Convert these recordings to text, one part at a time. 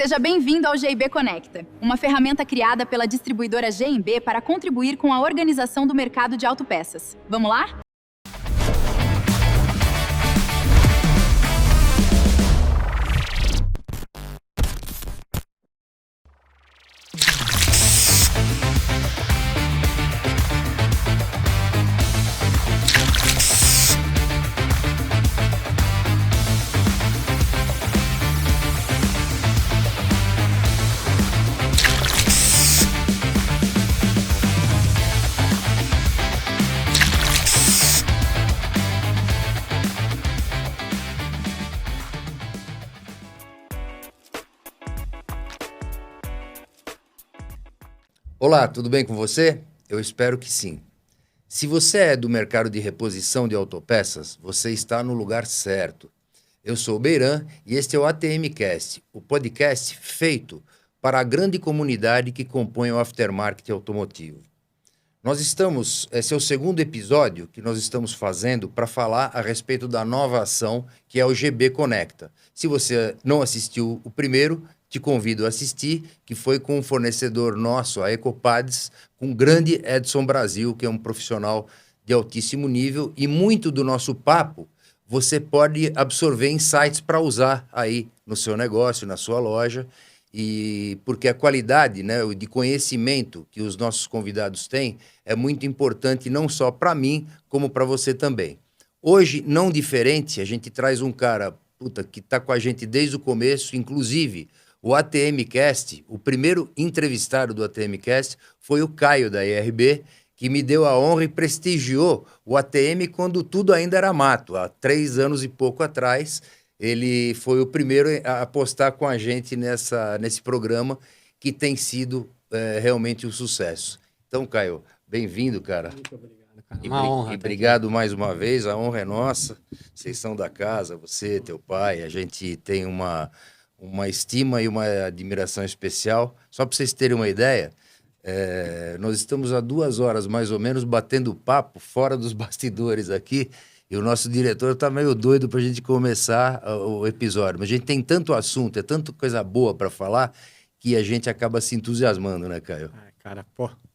Seja bem-vindo ao GIB Conecta, uma ferramenta criada pela distribuidora G&B para contribuir com a organização do mercado de autopeças. Vamos lá? Olá, tudo bem com você? Eu espero que sim. Se você é do mercado de reposição de autopeças, você está no lugar certo. Eu sou o Beiran e este é o ATMcast, o podcast feito para a grande comunidade que compõe o aftermarket automotivo. Esse é o segundo episódio que nós estamos fazendo para falar a respeito da nova ação que é o GB Conecta. Se você não assistiu o primeiro, te convido a assistir, que foi com um fornecedor nosso, a Ecopads, com o grande Edson Brasil, que é um profissional de altíssimo nível, e muito do nosso papo você pode absorver insights para usar aí no seu negócio, na sua loja, e porque a qualidade, né, de conhecimento que os nossos convidados têm é muito importante não só para mim, como para você também. Hoje, não diferente, a gente traz um cara que está com a gente desde o começo, inclusive o ATMcast, o primeiro entrevistado do ATMcast foi o Caio da IRB, que me deu a honra e prestigiou o ATM quando tudo ainda era mato. Há 3 anos e pouco atrás, ele foi o primeiro a apostar com a gente nesse programa que tem sido realmente um sucesso. Então, Caio, bem-vindo, cara. Muito obrigado, cara. Uma honra. E obrigado mais uma vez, a honra é nossa. Vocês são da casa, você, teu pai, a gente tem uma estima e uma admiração especial. Só para vocês terem uma ideia, nós estamos há 2 horas, mais ou menos, batendo papo fora dos bastidores aqui, e o nosso diretor está meio doido para a gente começar o episódio. Mas a gente tem tanto assunto, é tanta coisa boa para falar, que a gente acaba se entusiasmando, né, Caio? Cara,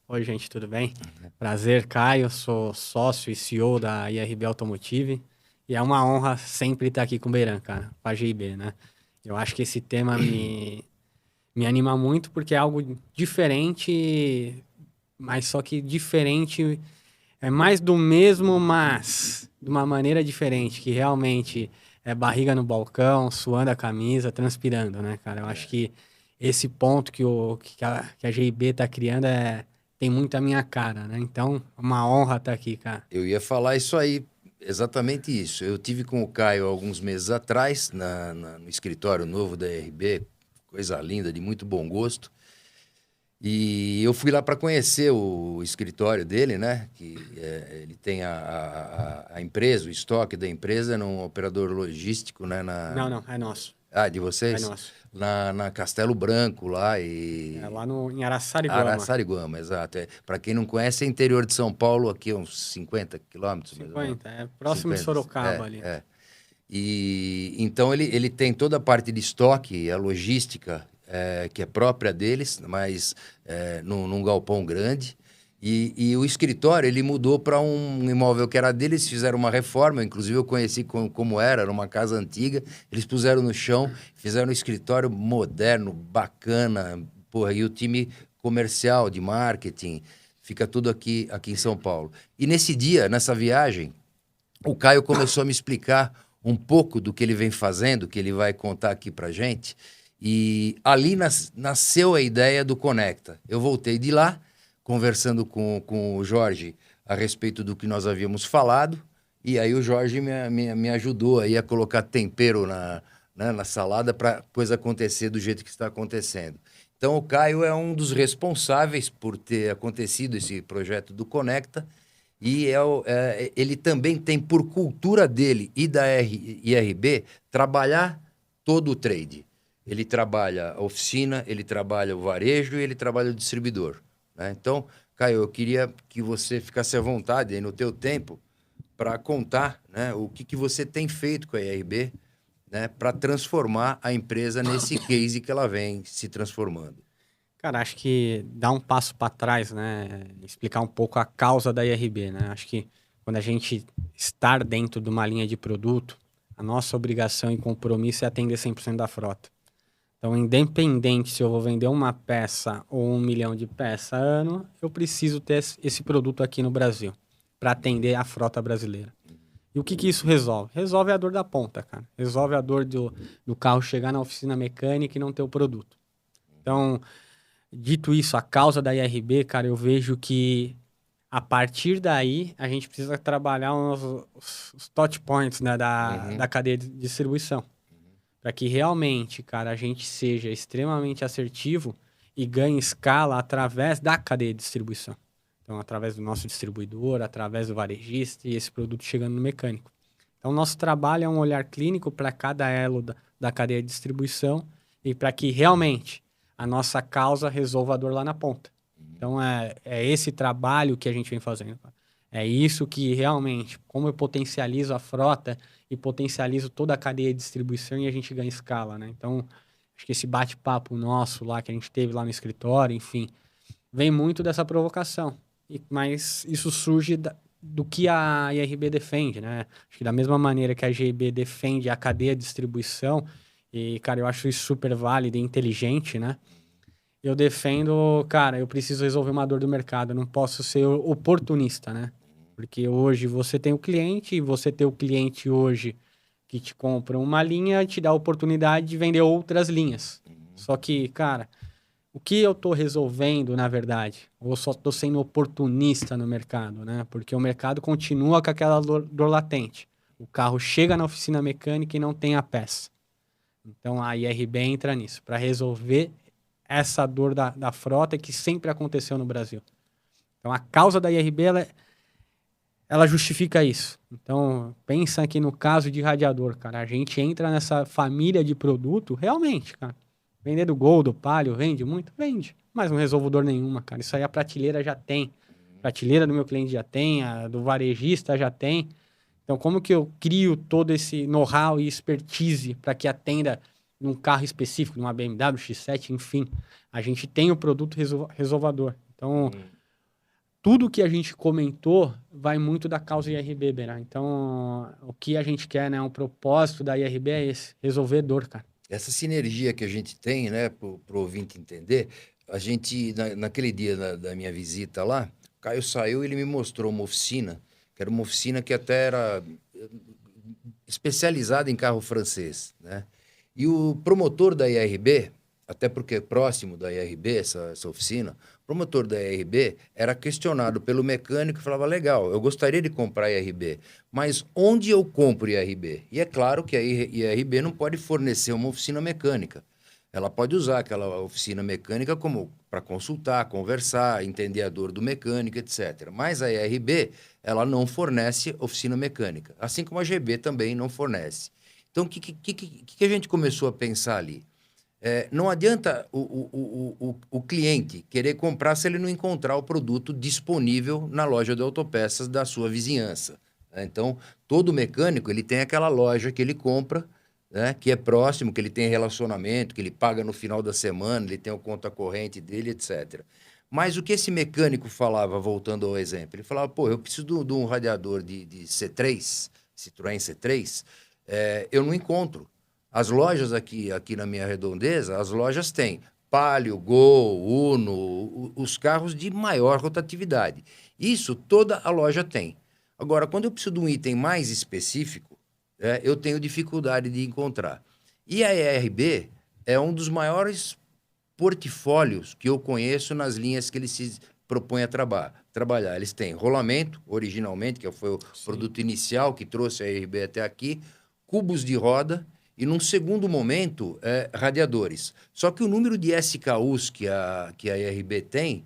oi, gente, tudo bem? Prazer, Caio, sou sócio e CEO da IRB Automotive, e é uma honra sempre estar aqui com o Beiran, cara, com a GIB, né? Eu acho que esse tema me anima muito porque é algo diferente, mas só que diferente é mais do mesmo, mas de uma maneira diferente, que realmente é barriga no balcão, suando a camisa, transpirando, né, cara? Eu acho que esse ponto que a GIB tá criando tem muito a minha cara, né? Então, uma honra estar aqui, cara. Eu ia falar isso aí. Exatamente isso. Eu tive com o Caio alguns meses atrás, no escritório novo da IRB, coisa linda, de muito bom gosto. E eu fui lá para conhecer o escritório dele, né? Que ele tem a empresa, o estoque da empresa, num operador logístico, né? Não, é nosso. Ah, de vocês? É nosso. Na Castelo Branco, lá lá em Araçariguama. Araçariguama, exato. Para quem não conhece, é interior de São Paulo, aqui uns 50 quilômetros. 50, próximo 50, de Sorocaba ali. E então ele tem toda a parte de estoque, a logística, que é própria deles, mas num galpão grande. E o escritório, ele mudou para um imóvel que era deles, fizeram uma reforma, inclusive eu conheci como era uma casa antiga, eles puseram no chão, fizeram um escritório moderno, bacana, e o time comercial, de marketing, fica tudo aqui em São Paulo. E nesse dia, nessa viagem, o Caio começou a me explicar um pouco do que ele vem fazendo, que ele vai contar aqui pra gente, e ali nasceu a ideia do Conecta. Eu voltei de lá, conversando com o Jorge a respeito do que nós havíamos falado, e aí o Jorge me ajudou aí a colocar tempero na salada para a coisa acontecer do jeito que está acontecendo. Então o Caio é um dos responsáveis por ter acontecido esse projeto do Conecta, e ele também tem por cultura dele e da IRB trabalhar todo o trade. Ele trabalha a oficina, ele trabalha o varejo e ele trabalha o distribuidor. Então, Caio, eu queria que você ficasse à vontade aí no teu tempo para contar, né, o que você tem feito com a IRB, né, para transformar a empresa nesse case que ela vem se transformando? Cara, acho que dar um passo para trás, né? Explicar um pouco a causa da IRB, né? Acho que quando a gente estar dentro de uma linha de produto, a nossa obrigação e compromisso é atender 100% da frota. Então, independente se eu vou vender uma peça ou 1 milhão de peças ano, eu preciso ter esse produto aqui no Brasil para atender a frota brasileira. E o que que isso resolve? Resolve a dor da ponta, cara. Resolve a dor do carro chegar na oficina mecânica e não ter o produto. Então, dito isso, a causa da IRB, cara, eu vejo que a partir daí a gente precisa trabalhar os touch points, né, da cadeia de distribuição. Para que realmente, cara, a gente seja extremamente assertivo e ganhe escala através da cadeia de distribuição. Então, através do nosso distribuidor, através do varejista e esse produto chegando no mecânico. Então, nosso trabalho é um olhar clínico para cada elo da cadeia de distribuição e para que realmente a nossa causa resolva a dor lá na ponta. Então, é esse trabalho que a gente vem fazendo. É isso que realmente, como eu potencializo a frota e potencializo toda a cadeia de distribuição e a gente ganha escala, né? Então, acho que esse bate-papo nosso lá, que a gente teve lá no escritório, enfim, vem muito dessa provocação. Mas isso surge do que a IRB defende, né? Acho que da mesma maneira que a GIB defende a cadeia de distribuição, e, cara, eu acho isso super válido e inteligente, né? Eu defendo, cara, eu preciso resolver uma dor do mercado, eu não posso ser oportunista, né? Porque hoje você tem o cliente, e você ter o cliente hoje que te compra uma linha, te dá a oportunidade de vender outras linhas. Só que, cara, o que eu estou resolvendo, na verdade? Ou só estou sendo oportunista no mercado, né? Porque o mercado continua com aquela dor latente. O carro chega na oficina mecânica e não tem a peça. Então, a IRB entra nisso, para resolver essa dor da frota que sempre aconteceu no Brasil. Então, a causa da IRB, ela justifica isso. Então, pensa aqui no caso de radiador, cara. A gente entra nessa família de produto, realmente, cara. Vender do Gol, do Palio, vende muito? Vende. Mas não resolvo dor nenhuma, cara. Isso aí a prateleira já tem. A prateleira do meu cliente já tem, a do varejista já tem. Então, como que eu crio todo esse know-how e expertise para que atenda num carro específico, numa BMW X7, enfim. A gente tem o produto resolvador. Então, tudo que a gente comentou vai muito da causa IRB, Berá. Então, o que a gente quer, né? O propósito da IRB é esse, resolver dor, cara. Essa sinergia que a gente tem, né, para o ouvinte entender, a gente, naquele dia da minha visita lá, o Caio saiu e ele me mostrou uma oficina, que era uma oficina que até era especializada em carro francês, né? E o promotor da IRB, até porque é próximo da IRB, essa oficina, o promotor da IRB era questionado pelo mecânico e falava, legal, eu gostaria de comprar IRB, mas onde eu compro IRB? E é claro que a IRB não pode fornecer uma oficina mecânica. Ela pode usar aquela oficina mecânica como para consultar, conversar, entender a dor do mecânico, etc. Mas a IRB, ela não fornece oficina mecânica, assim como a GB também não fornece. Então, o que a gente começou a pensar ali? Não adianta o cliente querer comprar se ele não encontrar o produto disponível na loja de autopeças da sua vizinhança, né? Então, todo mecânico ele tem aquela loja que ele compra, né, que é próximo, que ele tem relacionamento, que ele paga no final da semana, ele tem a conta corrente dele, etc. Mas o que esse mecânico falava, voltando ao exemplo, ele falava, pô, eu preciso de um radiador de C3, Citroën C3, eu não encontro. As lojas aqui na minha redondeza, as lojas têm Palio, Gol, Uno, os carros de maior rotatividade. Isso toda a loja tem. Agora, quando eu preciso de um item mais específico, eu tenho dificuldade de encontrar. E a ERB é um dos maiores portfólios que eu conheço nas linhas que eles se propõem a trabalhar. Eles têm rolamento, originalmente, que foi o produto inicial que trouxe a ERB até aqui, cubos de roda e, num segundo momento, radiadores. Só que o número de SKUs que a ERB tem,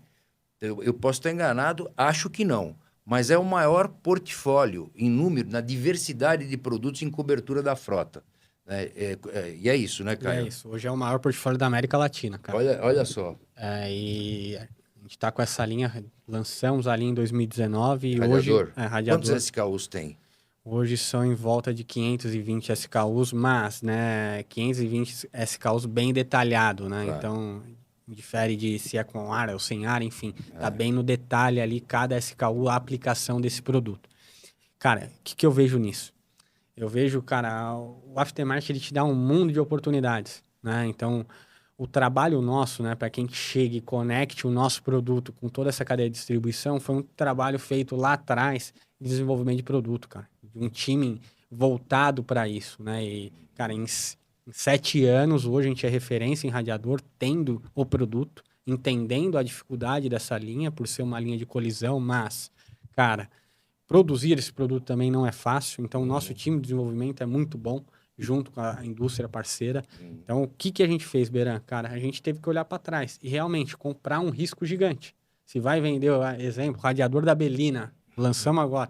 eu posso estar enganado, acho que não, mas é o maior portfólio em número, na diversidade de produtos em cobertura da frota. E é isso, né, Caio? É isso. Hoje é o maior portfólio da América Latina, cara. Olha só. E a gente está com essa linha, lançamos a linha em 2019 e Radiador. hoje... Radiador. Quantos SKUs tem? Hoje são em volta de 520 SKUs, mas, né, 520 SKUs bem detalhado, né? Claro. Então, difere de se é com ar ou sem ar, enfim, tá bem no detalhe ali, cada SKU, a aplicação desse produto. Cara, o que eu vejo nisso? Eu vejo, cara, o aftermarket ele te dá um mundo de oportunidades, né? Então, o trabalho nosso, né, para quem chega e conecte o nosso produto com toda essa cadeia de distribuição, foi um trabalho feito lá atrás de desenvolvimento de produto, cara. De um time voltado para isso, né? E, cara, em 7 anos, hoje a gente é referência em radiador, tendo o produto, entendendo a dificuldade dessa linha, por ser uma linha de colisão, mas, cara, produzir esse produto também não é fácil, então o nosso time de desenvolvimento é muito bom, junto com a indústria parceira. Então, o que a gente fez, Beran? Cara, a gente teve que olhar para trás e realmente comprar um risco gigante. Se vai vender, exemplo, radiador da Belina, lançamos agora.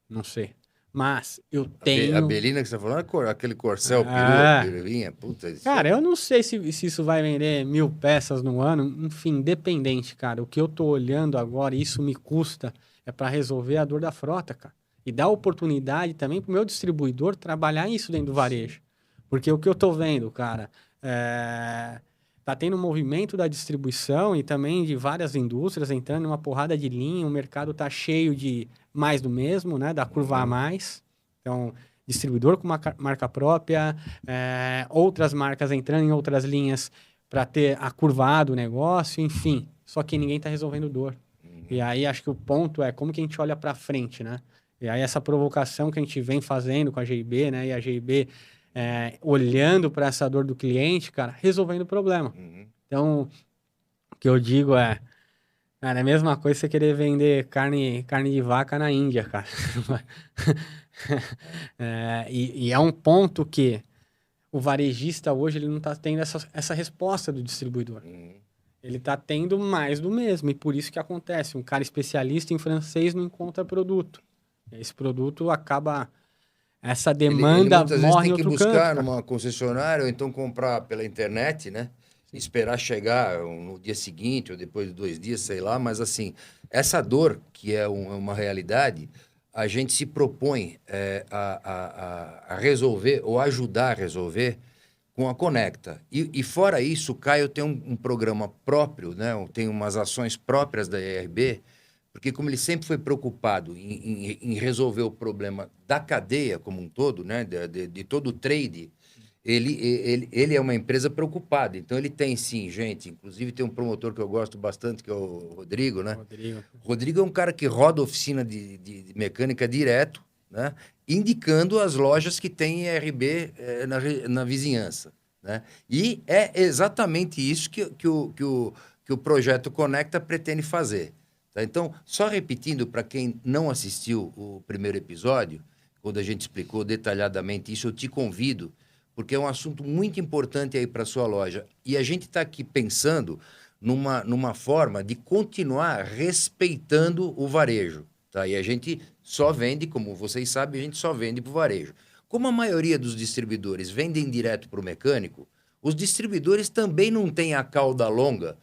Não sei. Mas eu A tenho... Belina que você tá falando, aquele Corcel peruinha, puta. Cara, eu não sei se isso vai vender 1000 peças no ano, enfim, independente, cara. O que eu tô olhando agora, e isso me custa, é para resolver a dor da frota, cara. E dar oportunidade também pro meu distribuidor trabalhar isso dentro do varejo. Porque o que eu tô vendo, cara, tá tendo um movimento da distribuição e também de várias indústrias entrando em uma porrada de linha, o mercado tá cheio de mais do mesmo, né, da curva a mais. Então, distribuidor com uma marca própria, outras marcas entrando em outras linhas para ter a curvado o negócio, enfim. Só que ninguém está resolvendo dor. E aí acho que o ponto é como que a gente olha para frente, né? E aí essa provocação que a gente vem fazendo com a GIB, né? E a GIB olhando para essa dor do cliente, cara, resolvendo o problema. Então, o que eu digo é, cara, é a mesma coisa você querer vender carne de vaca na Índia, cara. E é um ponto que o varejista hoje ele não está tendo essa resposta do distribuidor. Ele está tendo mais do mesmo. E por isso que acontece. Um cara especialista em francês não encontra produto. Esse produto acaba... Essa demanda muitas vezes morre em tem que outro buscar canto. numa concessionária ou então comprar pela internet, né? Esperar chegar no dia seguinte ou depois de 2 dias, sei lá. Mas, assim, essa dor, que é uma realidade, a gente se propõe a resolver ou ajudar a resolver com a Conecta. E fora isso, o Caio tem um programa próprio, né? Tem umas ações próprias da ERB, porque como ele sempre foi preocupado em resolver o problema da cadeia como um todo, né? De todo o trade, ele é uma empresa preocupada. Então, ele tem, sim, gente. Inclusive, tem um promotor que eu gosto bastante, que é o Rodrigo, né? Rodrigo é um cara que roda oficina de mecânica direto, né? Indicando as lojas que têm ERB na vizinhança, né? E é exatamente isso que o projeto Conecta pretende fazer. Tá? Então, só repetindo para quem não assistiu o primeiro episódio, quando a gente explicou detalhadamente isso, eu te convido, porque é um assunto muito importante aí para a sua loja. E a gente está aqui pensando numa forma de continuar respeitando o varejo. Tá? E a gente só vende, como vocês sabem, a gente só vende para o varejo. Como a maioria dos distribuidores vendem direto para o mecânico, os distribuidores também não têm a cauda longa,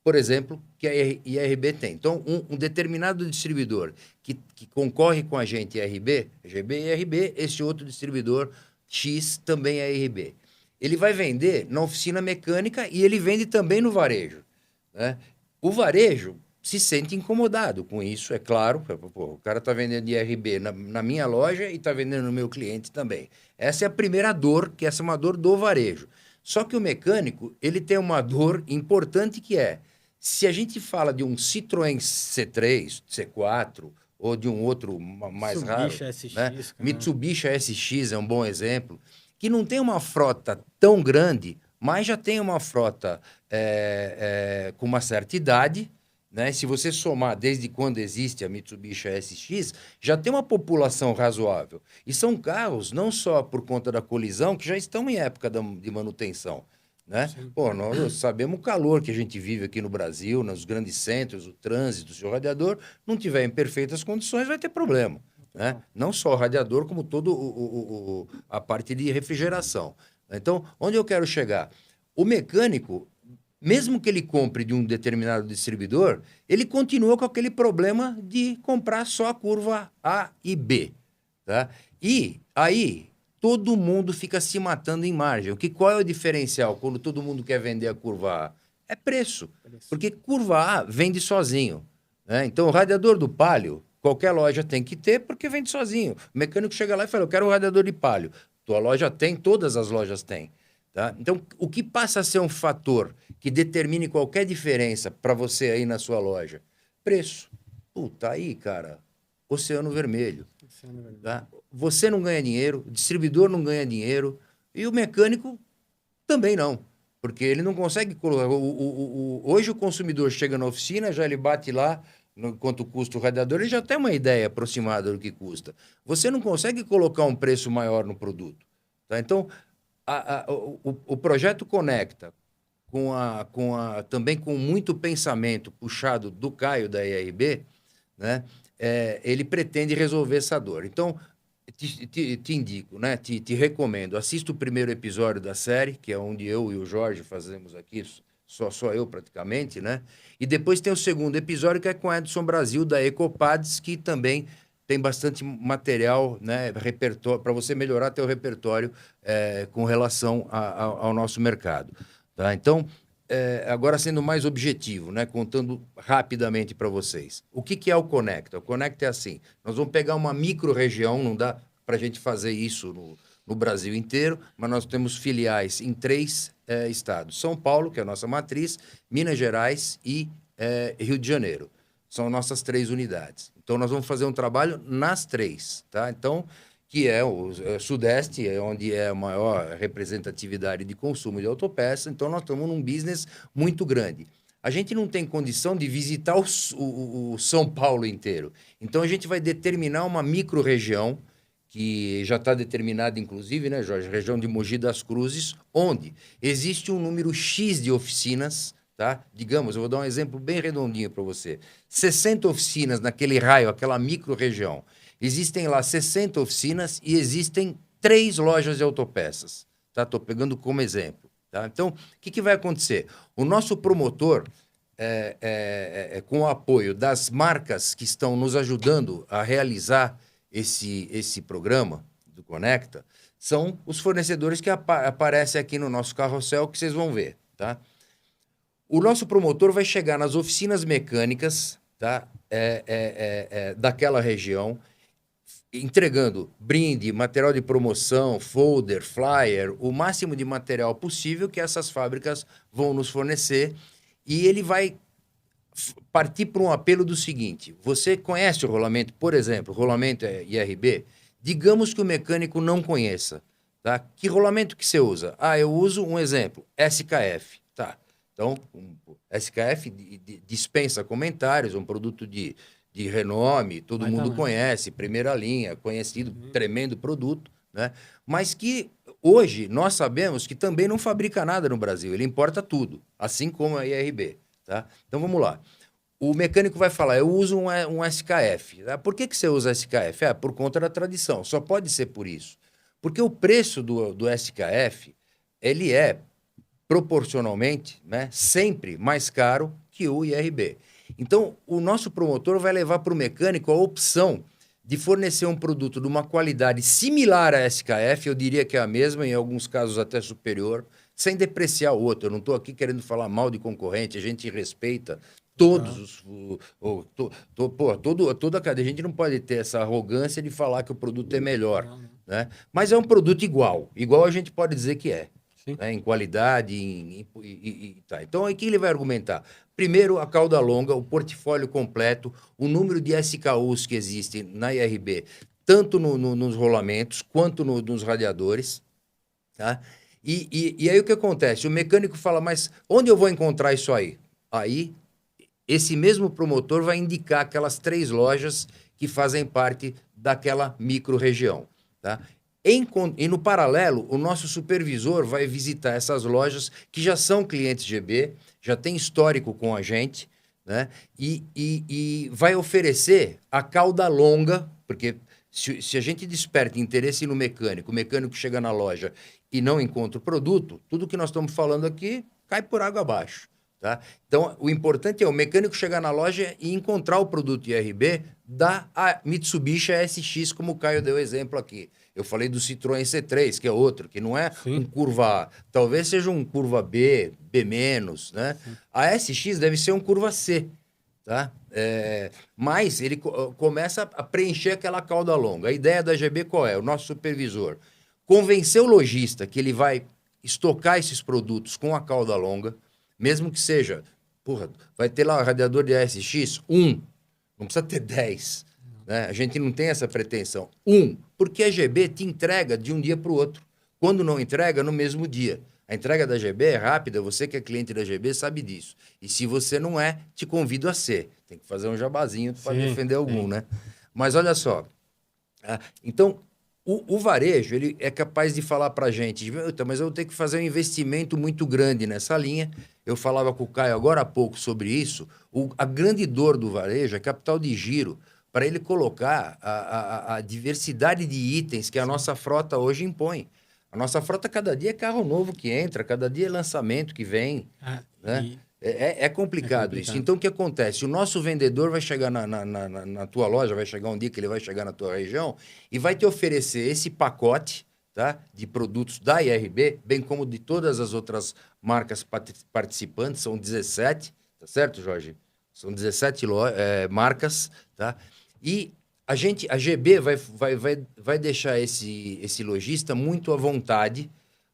por exemplo, que a IRB tem. Então, um determinado distribuidor que concorre com a gente, IRB, GB e IRB, esse outro distribuidor X também é IRB. Ele vai vender na oficina mecânica e ele vende também no varejo, né? O varejo se sente incomodado com isso, é claro. Pô, o cara está vendendo IRB na minha loja e está vendendo no meu cliente também. Essa é a primeira dor, que essa é uma dor do varejo. Só que o mecânico, ele tem uma dor importante que é, se a gente fala de um Citroën C3, C4, ou de um outro mais raro, SX, né? Mitsubishi SX é um bom exemplo, que não tem uma frota tão grande, mas já tem uma frota com uma certa idade, né? Se você somar desde quando existe a Mitsubishi SX, já tem uma população razoável. E são carros não só por conta da colisão, que já estão em época de manutenção, né? Pô, nós sabemos o calor que a gente vive aqui no Brasil, nos grandes centros, o trânsito. Se o radiador não tiver em perfeitas condições, vai ter problema, né? Não só o radiador, como toda a parte de refrigeração. Então, onde eu quero chegar? O mecânico, mesmo que ele compre de um determinado distribuidor, ele continua com aquele problema de comprar só a curva A e B, tá? E aí todo mundo fica se matando em margem. Qual é o diferencial quando todo mundo quer vender a curva A? É preço. Porque curva A vende sozinho, né? Então o radiador do Palio, qualquer loja tem que ter porque vende sozinho. O mecânico chega lá e fala, eu quero um radiador de Palio. Tua loja tem, todas as lojas têm. Tá? Então, o que passa a ser um fator que determine qualquer diferença para você aí na sua loja? Preço. Puta, aí, cara, oceano vermelho. Tá? Você não ganha dinheiro, o distribuidor não ganha dinheiro e o mecânico também não. Porque ele não consegue colocar... Hoje o consumidor chega na oficina, já ele bate lá quanto custa o radiador, ele já tem uma ideia aproximada do que custa. Você não consegue colocar um preço maior no produto. Tá? Então, o projeto Conecta, também com muito pensamento puxado do Caio da IRB, né? Ele pretende resolver essa dor. Então, te indico, né? Te recomendo. Assista o primeiro episódio da série, que é onde eu e o Jorge fazemos aqui, só eu praticamente, né? E depois tem o segundo episódio, que é com Edson Brasil, da Ecopads, que também tem bastante material, né, repertório, para você melhorar teu repertório com relação ao nosso mercado. Tá? Então, agora sendo mais objetivo, né, contando rapidamente para vocês. O que é o Conecta? O Conecta é assim, nós vamos pegar uma micro-região, não dá para a gente fazer isso no Brasil inteiro, mas nós temos filiais em 3 estados. São Paulo, que é a nossa matriz, Minas Gerais e Rio de Janeiro. São nossas 3 unidades. Então, nós vamos fazer um trabalho nas 3, tá? Então, que é o Sudeste, onde é a maior representatividade de consumo de autopeça. Então, nós estamos num business muito grande. A gente não tem condição de visitar o São Paulo inteiro. Então, a gente vai determinar uma micro-região, que já está determinada, inclusive, né, Jorge? Região de Mogi das Cruzes, onde existe um número X de oficinas, tá? Digamos, eu vou dar um exemplo bem redondinho para você. 60 oficinas naquele raio, aquela micro-região. Existem lá 60 oficinas e existem 3 lojas de autopeças. Tá? Estou pegando como exemplo. Tá? Então, o que vai acontecer? O nosso promotor, com o apoio das marcas que estão nos ajudando a realizar esse programa do Conecta, são os fornecedores que aparecem aqui no nosso carrossel, que vocês vão ver. Tá? O nosso promotor vai chegar nas oficinas mecânicas, tá? Daquela região, entregando brinde, material de promoção, folder, flyer, o máximo de material possível que essas fábricas vão nos fornecer, e ele vai partir para um apelo do seguinte: você conhece o rolamento, por exemplo, rolamento IRB? Digamos que o mecânico não conheça, tá? Que rolamento que você usa? Eu uso um exemplo, SKF, tá? Então, SKF dispensa comentários, um produto de renome, todo mundo conhece, primeira linha, conhecido, tremendo produto, né? Mas que hoje nós sabemos que também não fabrica nada no Brasil, ele importa tudo, assim como a IRB, tá? Então vamos lá. O mecânico vai falar, eu uso um SKF. Tá? Por que você usa SKF? Por conta da tradição, só pode ser por isso. Porque o preço do SKF, ele é proporcionalmente, né, sempre mais caro que o IRB. Então, o nosso promotor vai levar para o mecânico a opção de fornecer um produto de uma qualidade similar à SKF, eu diria que é a mesma, em alguns casos até superior, sem depreciar o outro. Eu não estou aqui querendo falar mal de concorrente, a gente respeita todos toda a cadeia. A gente não pode ter essa arrogância de falar que o produto é melhor, né? Mas é um produto igual a gente pode dizer que é. Né, em qualidade, tá. Então, aqui ele vai argumentar. Primeiro, a cauda longa, o portfólio completo, o número de SKUs que existem na IRB, tanto nos rolamentos quanto nos radiadores. Tá? E aí o que acontece? O mecânico fala, mas onde eu vou encontrar isso aí? Aí, esse mesmo promotor vai indicar aquelas 3 lojas que fazem parte daquela micro-região. Tá? E no paralelo, o nosso supervisor vai visitar essas lojas que já são clientes GB, já tem histórico com a gente, né? E vai oferecer a cauda longa, porque se a gente desperta interesse no mecânico, o mecânico chega na loja e não encontra o produto, tudo que nós estamos falando aqui cai por água abaixo. Tá? Então, o importante é o mecânico chegar na loja e encontrar o produto IRB da Mitsubishi ASX, como o Caio deu exemplo aqui. Eu falei do Citroën C3, que é outro, que não é Sim. um curva A. Talvez seja um curva B, B-, né? A ASX deve ser um curva C, tá? Mas ele começa a preencher aquela cauda longa. A ideia da GB qual é? O nosso supervisor convencer o lojista que ele vai estocar esses produtos com a cauda longa, mesmo que seja, vai ter lá o radiador de ASX, não precisa ter 10. Né? A gente não tem essa pretensão. Porque a GB te entrega de um dia para o outro. Quando não entrega, no mesmo dia. A entrega da GB é rápida, você que é cliente da GB sabe disso. E se você não é, te convido a ser. Tem que fazer um jabazinho para defender algum, né? Mas olha só. Então, o varejo ele é capaz de falar para a gente, mas eu vou ter que fazer um investimento muito grande nessa linha. Eu falava com o Caio agora há pouco sobre isso. A grande dor do varejo é capital de giro, para ele colocar a diversidade de itens que a nossa frota hoje impõe. A nossa frota, cada dia é carro novo que entra, cada dia é lançamento que vem. Né? É complicado isso. Então, o que acontece? O nosso vendedor vai chegar na tua loja, vai chegar um dia que ele vai chegar na tua região e vai te oferecer esse pacote, tá, de produtos da IRB, bem como de todas as outras marcas participantes, são 17, tá certo, Jorge? São 17 marcas, tá? E a GB vai deixar esse lojista muito à vontade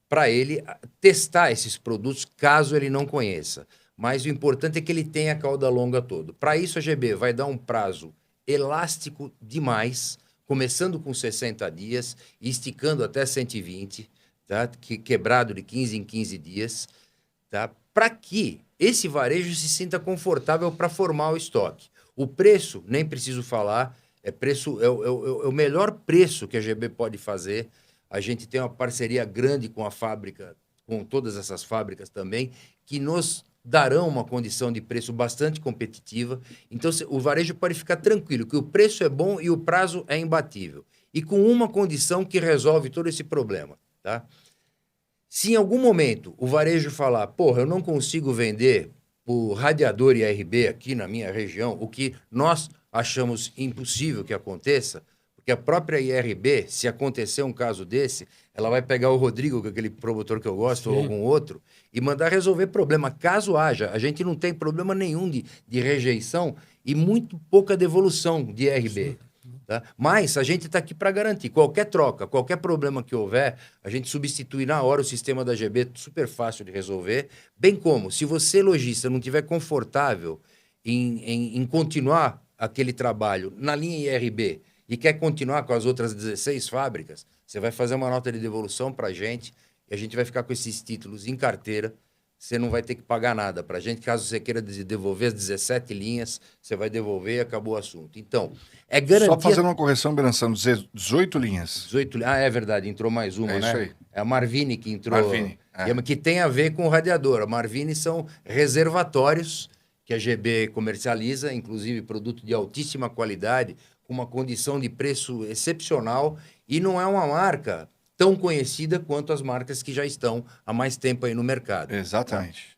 para ele testar esses produtos, caso ele não conheça. Mas o importante é que ele tenha a cauda longa toda. Para isso, a GB vai dar um prazo elástico demais, começando com 60 dias e esticando até 120, tá? Quebrado de 15 em 15 dias, tá? Para que esse varejo se sinta confortável para formar o estoque. O preço, nem preciso falar, é o melhor preço que a GB pode fazer. A gente tem uma parceria grande com a fábrica, com todas essas fábricas também, que nos darão uma condição de preço bastante competitiva. Então, o varejo pode ficar tranquilo, que o preço é bom e o prazo é imbatível. E com uma condição que resolve todo esse problema, tá? Se em algum momento o varejo falar, eu não consigo vender o radiador IRB aqui na minha região, o que nós achamos impossível que aconteça, porque a própria IRB, se acontecer um caso desse, ela vai pegar o Rodrigo, que é aquele promotor que eu gosto, ou algum outro, e mandar resolver problema, caso haja. A gente não tem problema nenhum de rejeição e muito pouca devolução de IRB. Tá? Mas a gente está aqui para garantir. Qualquer troca, qualquer problema que houver, a gente substitui na hora o sistema da GB, super fácil de resolver. Bem como, se você, lojista, não estiver confortável em continuar aquele trabalho na linha IRB e quer continuar com as outras 16 fábricas, você vai fazer uma nota de devolução para a gente e a gente vai ficar com esses títulos em carteira. Você não vai ter que pagar nada para a gente. Caso você queira devolver as 17 linhas, você vai devolver e acabou o assunto. Então, é garantia... Só fazendo uma correção, Berançano, 18 linhas. 18 linhas. É verdade, entrou mais uma, né? Isso aí. É a Marvini que entrou. Marvini. Que tem a ver com o radiador. A Marvini são reservatórios que a GB comercializa, inclusive produto de altíssima qualidade, com uma condição de preço excepcional, e não é uma marca tão conhecida quanto as marcas que já estão há mais tempo aí no mercado. Exatamente.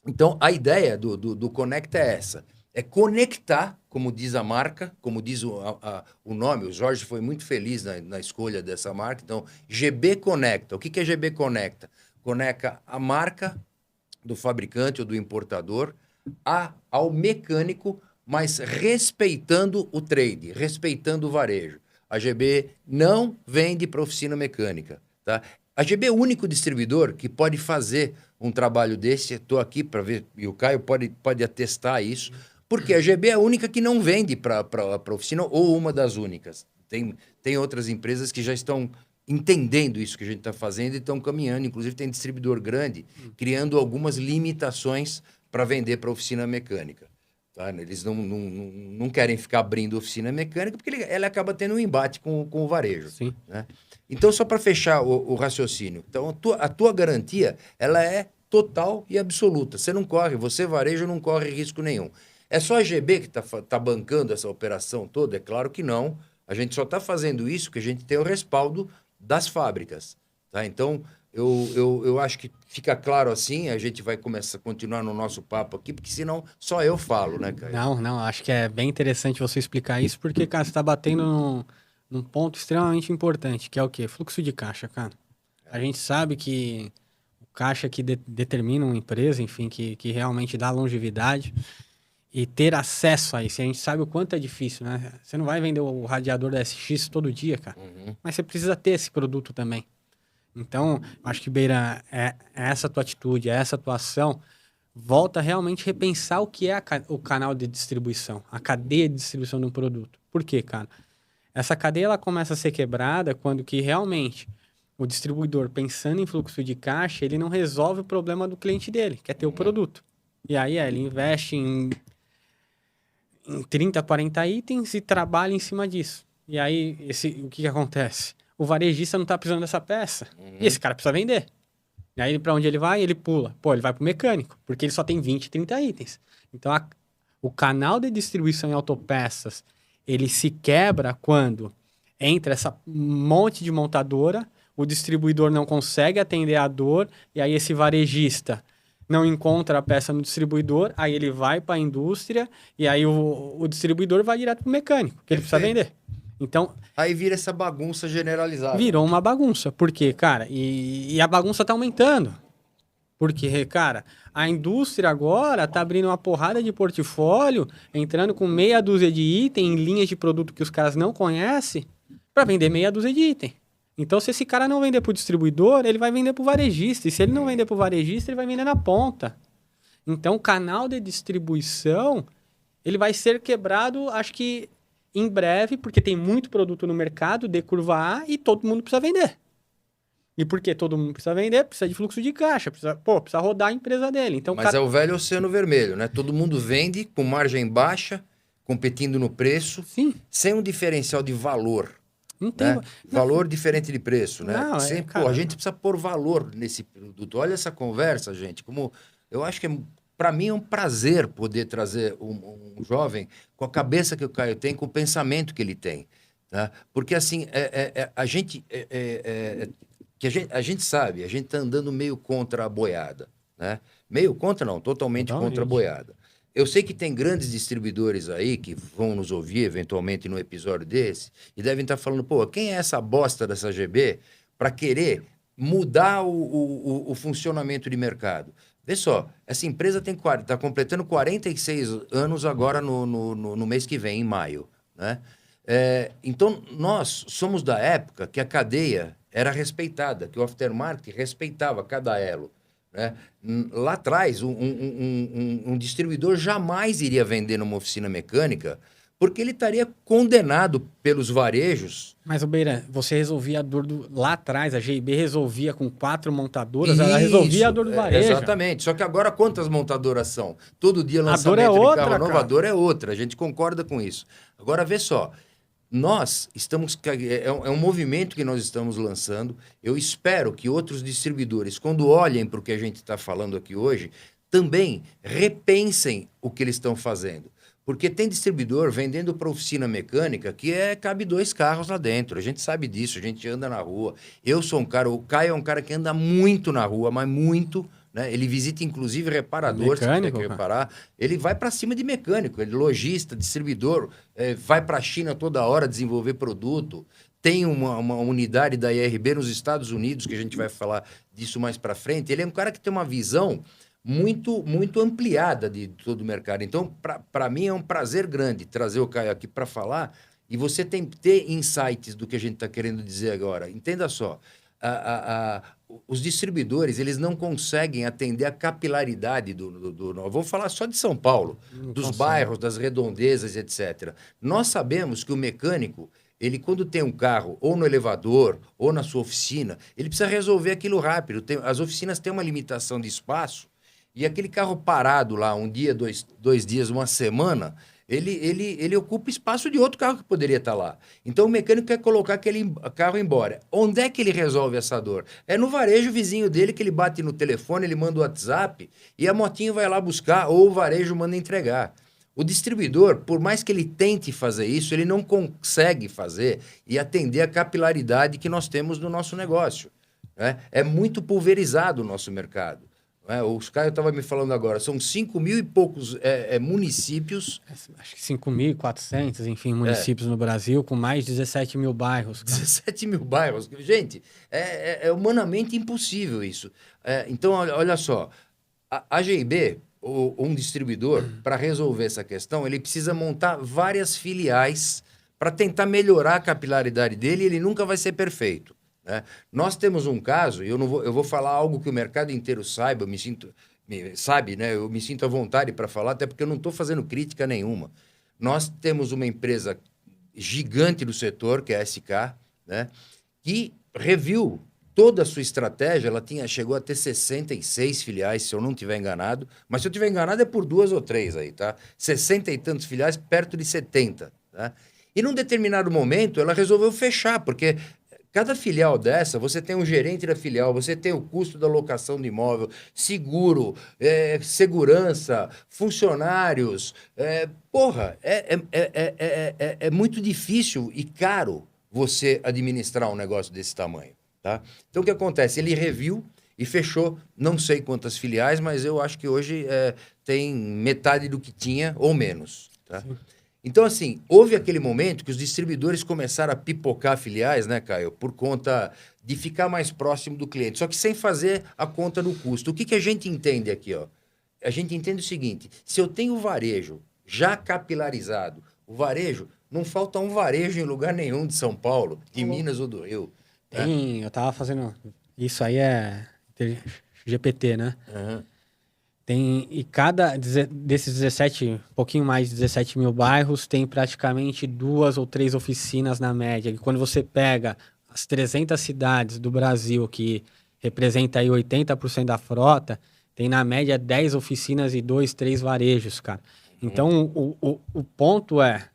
Então, a ideia do Conecta é essa. É conectar, como diz a marca, como diz o nome. O Jorge foi muito feliz na escolha dessa marca. Então, GB Conecta. O que é GB Conecta? Conecta a marca do fabricante ou do importador ao mecânico, mas respeitando o trade, respeitando o varejo. A GB não vende para oficina mecânica, tá? A GB é o único distribuidor que pode fazer um trabalho desse. Estou aqui para ver, e o Caio pode atestar isso, porque a GB é a única que não vende para oficina, ou uma das únicas. Tem outras empresas que já estão entendendo isso que a gente está fazendo e estão caminhando. Inclusive, tem distribuidor grande criando algumas limitações para vender para oficina mecânica. Tá? Eles não querem ficar abrindo oficina mecânica porque ela acaba tendo um embate com o varejo. Sim. Né? Então, só para fechar o raciocínio. Então, a tua garantia ela é total e absoluta. Você varejo não corre risco nenhum. É só a GB que tá bancando essa operação toda? É claro que não. A gente só está fazendo isso porque a gente tem o respaldo das fábricas. Tá? Então, Eu acho que fica claro assim, a gente vai começar a continuar no nosso papo aqui, porque senão só eu falo, né, Caio? Não, acho que é bem interessante você explicar isso, porque, cara, você está batendo num ponto extremamente importante, que é o quê? Fluxo de caixa, cara. A gente sabe que o caixa que determina uma empresa, enfim, que realmente dá longevidade, e ter acesso a isso. A gente sabe o quanto é difícil, né? Você não vai vender o radiador da SX todo dia, cara, mas você precisa ter esse produto também. Então, acho que, Beira, essa tua atitude, essa tua ação, volta a realmente repensar o que é o canal de distribuição, a cadeia de distribuição de um produto. Por quê, cara? Essa cadeia ela começa a ser quebrada quando que realmente o distribuidor, pensando em fluxo de caixa, ele não resolve o problema do cliente dele, que é ter o produto. E aí ele investe em 30, 40 itens e trabalha em cima disso. E aí, o que acontece? O varejista não está precisando dessa peça. E esse cara precisa vender. E aí, para onde ele vai? Ele pula. Pô, ele vai para o mecânico, porque ele só tem 20, 30 itens. Então, o canal de distribuição em autopeças, ele se quebra quando entra essa monte de montadora, o distribuidor não consegue atender a dor, e aí esse varejista não encontra a peça no distribuidor, aí ele vai para a indústria, e aí o distribuidor vai direto para o mecânico, que ele precisa vender. Então, aí vira essa bagunça generalizada. Virou uma bagunça. Por quê, cara? E a bagunça tá aumentando. Porque, cara, a indústria agora tá abrindo uma porrada de portfólio, entrando com meia dúzia de itens em linhas de produto que os caras não conhecem, para vender meia dúzia de itens. Então, se esse cara não vender pro distribuidor, ele vai vender pro varejista. E se ele não vender pro varejista, ele vai vender na ponta. Então, o canal de distribuição, ele vai ser quebrado, acho que em breve, porque tem muito produto no mercado de curva A e todo mundo precisa vender. E porque todo mundo precisa vender, precisa de fluxo de caixa, precisa rodar a empresa dele. Então, mas é o velho oceano vermelho, né? Todo mundo vende com margem baixa, competindo no preço, sim, sem um diferencial de valor. não tem... Né? Valor diferente de preço, né? Não, Sempre, a gente precisa pôr valor nesse produto. Olha essa conversa, gente, como eu acho que para mim é um prazer poder trazer um jovem com a cabeça que o Caio tem, com o pensamento que ele tem. Tá? Porque, assim, a gente sabe, a gente está andando meio contra a boiada. Né? Meio contra, não, totalmente contra a boiada. Eu sei que tem grandes distribuidores aí que vão nos ouvir, eventualmente, num episódio desse, e devem estar falando, pô, quem é essa bosta dessa GB para querer mudar o funcionamento de mercado? Vê só, essa empresa está completando 46 anos agora no mês que vem, em maio. Né? Então, nós somos da época que a cadeia era respeitada, que o aftermarket respeitava cada elo. Né? Lá atrás, um distribuidor jamais iria vender numa oficina mecânica porque ele estaria condenado pelos varejos. Mas, Beira, você resolvia a dor lá atrás, a GIB resolvia com 4 montadoras, ela resolvia a dor do varejo. Exatamente, só que agora quantas montadoras são? Todo dia lançamento de carro novo, a dor é outra, a gente concorda com isso. Agora, vê só, nós estamos... É um movimento que nós estamos lançando, eu espero que outros distribuidores, quando olhem para o que a gente está falando aqui hoje, também repensem o que eles estão fazendo. Porque tem distribuidor vendendo para oficina mecânica que cabe 2 carros lá dentro. A gente sabe disso, a gente anda na rua. Eu sou um cara, o Caio é um cara que anda muito na rua, mas muito, né? Ele visita inclusive reparador, se tiver que reparar. Ele vai para cima de mecânico, ele é lojista, distribuidor, vai para a China toda hora desenvolver produto. Tem uma unidade da IRB nos Estados Unidos, que a gente vai falar disso mais para frente. Ele é um cara que tem uma visão muito, muito ampliada de todo o mercado. Então, para mim, é um prazer grande trazer o Caio aqui para falar e você tem que ter insights do que a gente está querendo dizer agora. Entenda só, os distribuidores, eles não conseguem atender a capilaridade vou falar só de São Paulo, dos bairros, das redondezas, etc. Nós sabemos que o mecânico, ele quando tem um carro ou no elevador ou na sua oficina, ele precisa resolver aquilo rápido. As oficinas têm uma limitação de espaço. E aquele carro parado lá, um dia, dois dias, uma semana, ele ocupa espaço de outro carro que poderia estar lá. Então, o mecânico quer colocar aquele carro embora. Onde é que ele resolve essa dor? É no varejo vizinho dele que ele bate no telefone, ele manda o WhatsApp e a motinha vai lá buscar ou o varejo manda entregar. O distribuidor, por mais que ele tente fazer isso, ele não consegue fazer e atender a capilaridade que nós temos no nosso negócio. né? É muito pulverizado o nosso mercado. Né? O Caio estava me falando agora, são 5 mil e poucos municípios. Acho que 5.400, enfim, municípios no Brasil, com mais de 17 mil bairros. Cara. 17 mil bairros. Gente, é humanamente impossível isso. Então, olha só, a GIB, um distribuidor, para resolver essa questão, ele precisa montar várias filiais para tentar melhorar a capilaridade dele, e ele nunca vai ser perfeito. Né? Nós temos um caso, e eu vou falar algo que o mercado inteiro saiba, sabe, né? Eu me sinto à vontade para falar, até porque eu não estou fazendo crítica nenhuma. Nós temos uma empresa gigante do setor, que é a SK, né? Que reviu toda a sua estratégia. Ela chegou a ter 66 filiais, se eu não estiver enganado, mas se eu estiver enganado é por 2 ou 3 aí, tá? 60 e tantos filiais, perto de 70, tá? E num determinado momento ela resolveu fechar, porque cada filial dessa, você tem um gerente da filial, você tem o custo da locação de imóvel, seguro, segurança, funcionários. É muito difícil e caro você administrar um negócio desse tamanho. Tá? Então, o que acontece? Ele reviu e fechou não sei quantas filiais, mas eu acho que hoje tem metade do que tinha ou menos. Tá? Então, assim, houve aquele momento que os distribuidores começaram a pipocar filiais, né, Caio? Por conta de ficar mais próximo do cliente, só que sem fazer a conta do custo. O que a gente entende aqui, ó? A gente entende o seguinte, se eu tenho varejo já capilarizado, o varejo, não falta um varejo em lugar nenhum de São Paulo, de Minas ou do Rio. Eu tava fazendo... Isso aí é GPT, né? Uhum. E cada desses 17, um pouquinho mais de 17 mil bairros, tem praticamente 2 ou 3 oficinas na média. E quando você pega as 300 cidades do Brasil, que representa aí 80% da frota, tem na média 10 oficinas e 2, 3 varejos, cara. Então, o ponto é,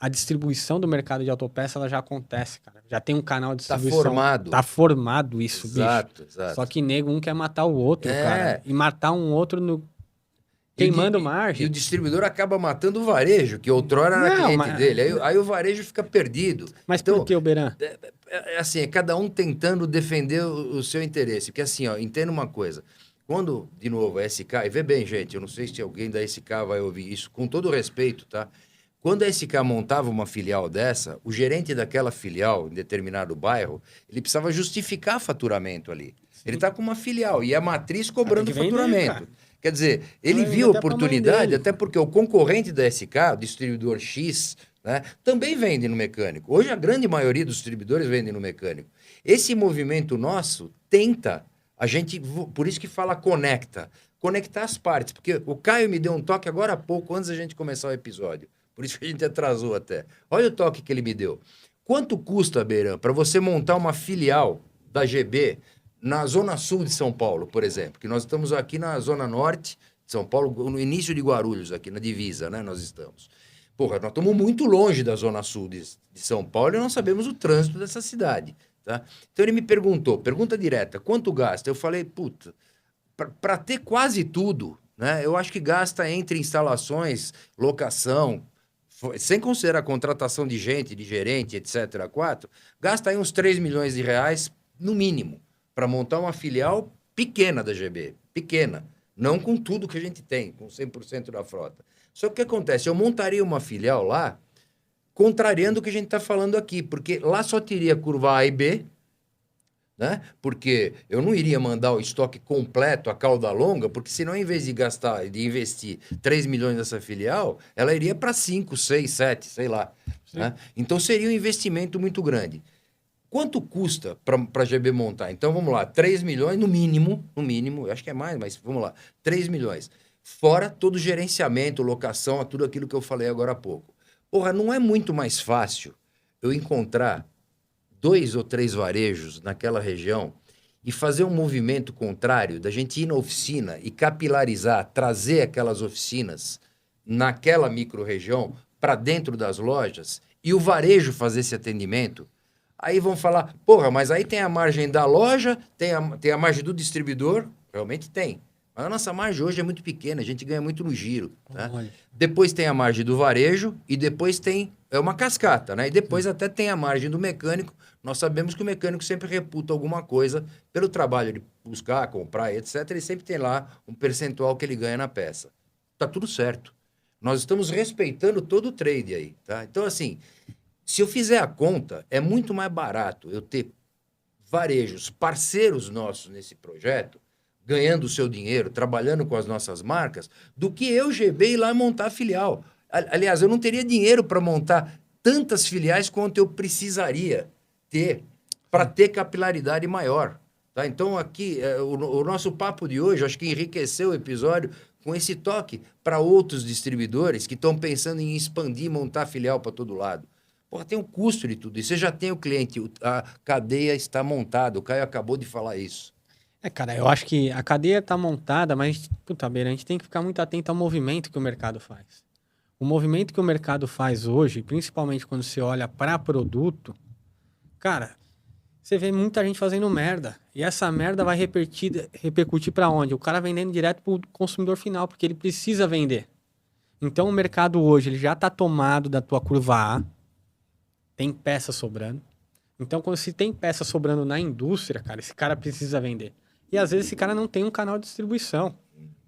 a distribuição do mercado de autopeça, ela já acontece, cara. Já tem um canal de distribuição. Tá formado. Tá formado isso, Exato, bicho. exato. Só que nego um quer matar o outro, cara. E matar um outro queimando margem. E o distribuidor acaba matando o varejo, que outrora era cliente dele. Aí o varejo fica perdido. Mas então, por que, Beran? É cada um tentando defender o seu interesse. Porque assim, ó, entenda uma coisa. Quando, de novo, a SK... E vê bem, gente, eu não sei se alguém da SK vai ouvir isso, com todo respeito, tá? Quando a SK montava uma filial dessa, o gerente daquela filial, em determinado bairro, ele precisava justificar faturamento ali. Sim. Ele está com uma filial e a matriz cobrando faturamento. Quer dizer, ele viu oportunidade, até porque o concorrente da SK, o distribuidor X, né, também vende no mecânico. Hoje a grande maioria dos distribuidores vendem no mecânico. Esse movimento nosso tenta, por isso que fala conectar as partes. Porque o Caio me deu um toque agora há pouco, antes da gente começar o episódio. Por isso que a gente atrasou até. Olha o toque que ele me deu. Quanto custa, Beirã, para você montar uma filial da GB na Zona Sul de São Paulo, por exemplo? Que nós estamos aqui na Zona Norte de São Paulo, no início de Guarulhos, aqui na divisa, né? Nós estamos. Porra, nós estamos muito longe da Zona Sul de São Paulo e não sabemos o trânsito dessa cidade, tá? Então ele me perguntou, pergunta direta, quanto gasta? Eu falei, puta, para ter quase tudo, né? Eu acho que gasta entre instalações, locação, sem considerar a contratação de gente, de gerente, etc., gasta aí uns 3 milhões de reais, no mínimo, para montar uma filial pequena da GB. Pequena. Não com tudo que a gente tem, com 100% da frota. Só que o que acontece? Eu montaria uma filial lá, contrariando o que a gente está falando aqui, porque lá só teria curva A e B, né? Porque eu não iria mandar o estoque completo, a cauda longa, porque senão, em vez de investir 3 milhões nessa filial, ela iria para 5, 6, 7, sei lá. Né? Então, seria um investimento muito grande. Quanto custa para a GB montar? Então, vamos lá, 3 milhões no mínimo, eu acho que é mais, mas vamos lá, 3 milhões. Fora todo o gerenciamento, locação, tudo aquilo que eu falei agora há pouco. Porra, não é muito mais fácil eu encontrar 2 ou 3 varejos naquela região e fazer um movimento contrário, da gente ir na oficina e capilarizar, trazer aquelas oficinas naquela micro-região para dentro das lojas e o varejo fazer esse atendimento? Aí vão falar, porra, mas aí tem a margem da loja, tem a margem do distribuidor, realmente tem, Mas a nossa margem hoje é muito pequena, a gente ganha muito no giro. Né? Olha. Depois tem a margem do varejo e depois tem... É uma cascata, né? E depois até tem a margem do mecânico. Nós sabemos que o mecânico sempre reputa alguma coisa pelo trabalho de buscar, comprar, etc. Ele sempre tem lá um percentual que ele ganha na peça. Tá tudo certo. Nós estamos respeitando todo o trade aí, tá? Então, assim, se eu fizer a conta, é muito mais barato eu ter varejos, parceiros nossos nesse projeto, ganhando o seu dinheiro, trabalhando com as nossas marcas, do que eu, GB, ir lá montar filial. Aliás, eu não teria dinheiro para montar tantas filiais quanto eu precisaria ter para ter capilaridade maior. Tá? Então, aqui, o nosso papo de hoje, acho que enriqueceu o episódio com esse toque para outros distribuidores que estão pensando em expandir, montar filial para todo lado. Porra, tem um custo de tudo isso. Você já tem o cliente, a cadeia está montada. O Caio acabou de falar isso. Cara, eu acho que a cadeia tá montada, mas, puta, Beira, a gente tem que ficar muito atento ao movimento que o mercado faz. O movimento que o mercado faz hoje, principalmente quando você olha para produto, cara, você vê muita gente fazendo merda. E essa merda vai repercutir para onde? O cara vendendo direto pro consumidor final, porque ele precisa vender. Então, o mercado hoje, ele já tá tomado da tua curva A, tem peça sobrando. Então, quando se tem peça sobrando na indústria, cara, esse cara precisa vender. E às vezes esse cara não tem um canal de distribuição.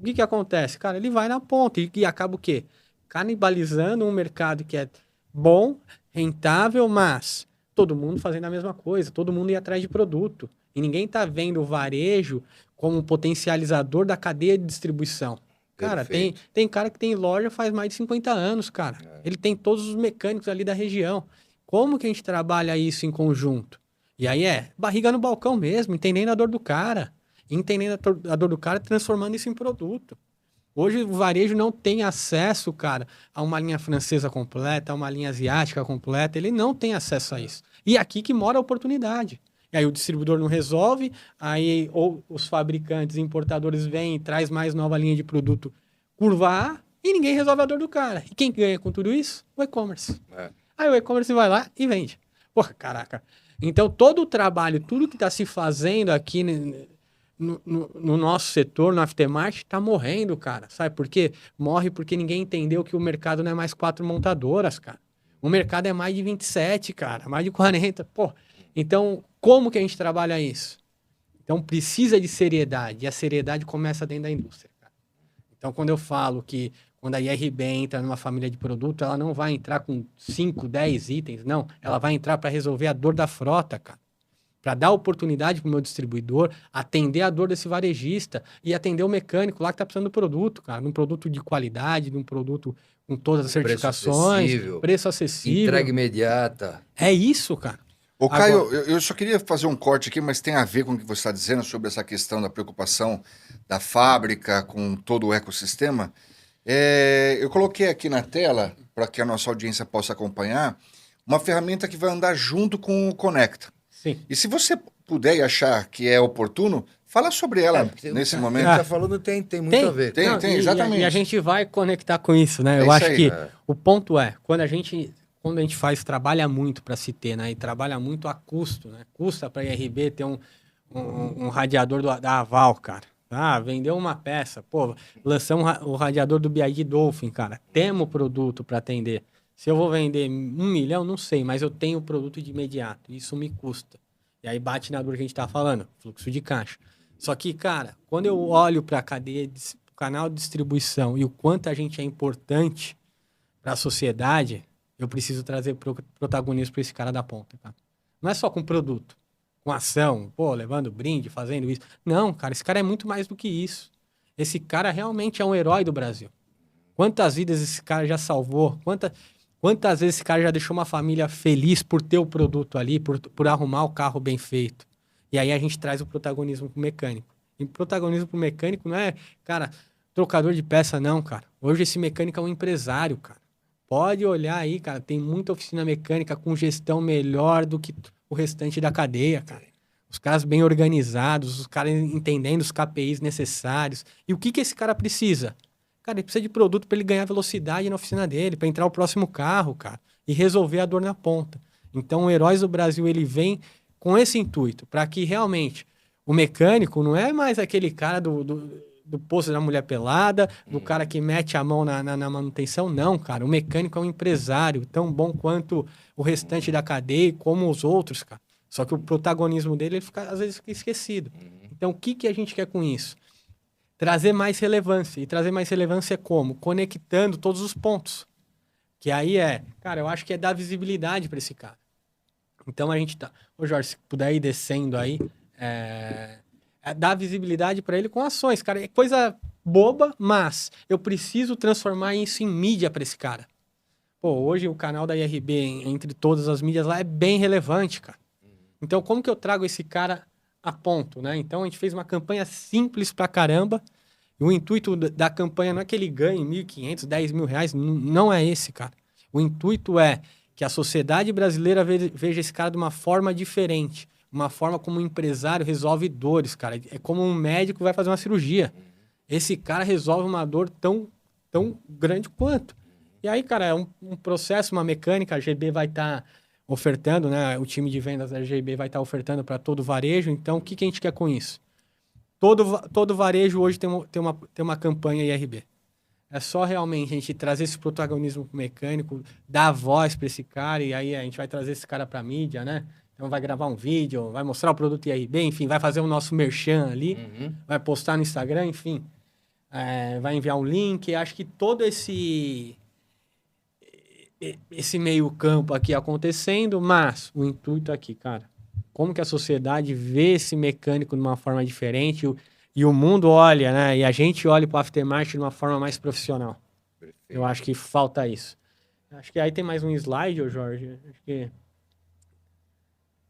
O que acontece? Cara, ele vai na ponta e acaba o quê? Canibalizando um mercado que é bom, rentável, mas todo mundo fazendo a mesma coisa, todo mundo ia atrás de produto. E ninguém tá vendo o varejo como um potencializador da cadeia de distribuição. Cara, tem cara que tem loja faz mais de 50 anos, cara. Ele tem todos os mecânicos ali da região. Como que a gente trabalha isso em conjunto? E aí barriga no balcão mesmo, entendendo a dor do cara. Entendendo a dor do cara, transformando isso em produto. Hoje o varejo não tem acesso, cara, a uma linha francesa completa, a uma linha asiática completa. Ele não tem acesso a isso. E é aqui que mora a oportunidade. E aí o distribuidor não resolve, aí ou os fabricantes, importadores vêm e traz mais nova linha de produto curva A e ninguém resolve a dor do cara. E quem ganha com tudo isso? O e-commerce. Aí o e-commerce vai lá e vende. Porra, caraca. Então todo o trabalho, tudo que está se fazendo aqui no nosso setor, no aftermarket, está morrendo, cara. Sabe por quê? Morre porque ninguém entendeu que o mercado não é mais 4 montadoras, cara. O mercado é mais de 27, cara. Mais de 40. Pô, então como que a gente trabalha isso? Então precisa de seriedade. E a seriedade começa dentro da indústria, cara. Então quando eu falo que quando a IRB entra numa família de produto, ela não vai entrar com 5, 10 itens, não. Ela vai entrar para resolver a dor da frota, cara. Para dar oportunidade para o meu distribuidor, atender a dor desse varejista e atender o mecânico lá que está precisando do produto, cara. Num produto de qualidade, num produto com todas as certificações, preço acessível. Entrega imediata. É isso, cara. Ô, Caio, eu só queria fazer um corte aqui, mas tem a ver com o que você está dizendo sobre essa questão da preocupação da fábrica com todo o ecossistema. Eu coloquei aqui na tela, para que a nossa audiência possa acompanhar, uma ferramenta que vai andar junto com o Conecta. Sim. E se você puder e achar que é oportuno, fala sobre ela nesse momento. O que você está falando tem muito a ver. Tem, exatamente. E a gente vai conectar com isso, né? Eu acho que o ponto quando a gente trabalha muito para se ter, né? E trabalha muito a custo, né? Custa para a IRB ter um radiador da Aval, cara. Vendeu uma peça, pô, lançamos o radiador do BID Dolphin, cara. Temos produto para atender. Se eu vou vender 1 milhão, não sei, mas eu tenho o produto de imediato. Isso me custa. E aí bate na dor que a gente tá falando, fluxo de caixa. Só que, cara, quando eu olho para a cadeia, canal de distribuição e o quanto a gente é importante para a sociedade, eu preciso trazer protagonismo para esse cara da ponta, cara. Não é só com produto, com ação, pô, levando brinde, fazendo isso. Não, cara, esse cara é muito mais do que isso. Esse cara realmente é um herói do Brasil. Quantas vidas esse cara já salvou? Quantas vezes esse cara já deixou uma família feliz por ter o produto ali, por arrumar o carro bem feito? E aí a gente traz o protagonismo pro mecânico. E o protagonismo pro mecânico não é, cara, trocador de peça, não, cara. Hoje esse mecânico é um empresário, cara. Pode olhar aí, cara, tem muita oficina mecânica com gestão melhor do que o restante da cadeia, cara. Os caras bem organizados, os caras entendendo os KPIs necessários. E o que esse cara precisa? Cara, ele precisa de produto para ele ganhar velocidade na oficina dele, para entrar o próximo carro, cara, e resolver a dor na ponta. Então, o Heróis do Brasil, ele vem com esse intuito, para que realmente o mecânico não é mais aquele cara do posto da mulher pelada, do cara que mete a mão na manutenção. Não, cara. O mecânico é um empresário tão bom quanto o restante da cadeia, como os outros, cara. Só que o protagonismo dele, ele às vezes fica esquecido. Então, o que a gente quer com isso? Trazer mais relevância. E trazer mais relevância como? Conectando todos os pontos. Que aí cara, eu acho que é dar visibilidade para esse cara. Então, a gente tá... Ô, Jorge, se puder ir descendo aí, dar visibilidade para ele com ações, cara. É coisa boba, mas eu preciso transformar isso em mídia para esse cara. Pô, hoje o canal da IRB, entre todas as mídias lá, é bem relevante, cara. Então, como que eu trago esse cara a ponto, né? Então, a gente fez uma campanha simples pra caramba. E o intuito da campanha não é que ele ganhe 1.500, 10 mil reais. Não é esse, cara. O intuito é que a sociedade brasileira veja esse cara de uma forma diferente. Uma forma como um empresário resolve dores, cara. É como um médico vai fazer uma cirurgia. Esse cara resolve uma dor tão grande quanto. E aí, cara, é um processo, uma mecânica. A GB vai estar ofertando, né? O time de vendas da GB vai estar ofertando para todo varejo. Então, o que a gente quer com isso? Todo varejo hoje tem uma campanha IRB. É só realmente a gente trazer esse protagonismo pro mecânico, dar voz para esse cara, e aí a gente vai trazer esse cara para mídia, né? Então vai gravar um vídeo, vai mostrar o produto IRB, enfim, vai fazer o nosso merchan ali, vai postar no Instagram, enfim, vai enviar um link. Acho que todo esse meio campo aqui acontecendo, mas o intuito aqui, cara, como que a sociedade vê esse mecânico de uma forma diferente e o mundo olha, né? E a gente olha para o aftermarket de uma forma mais profissional. Perfeito. Eu acho que falta isso. Acho que aí tem mais um slide, ô Jorge. Acho que...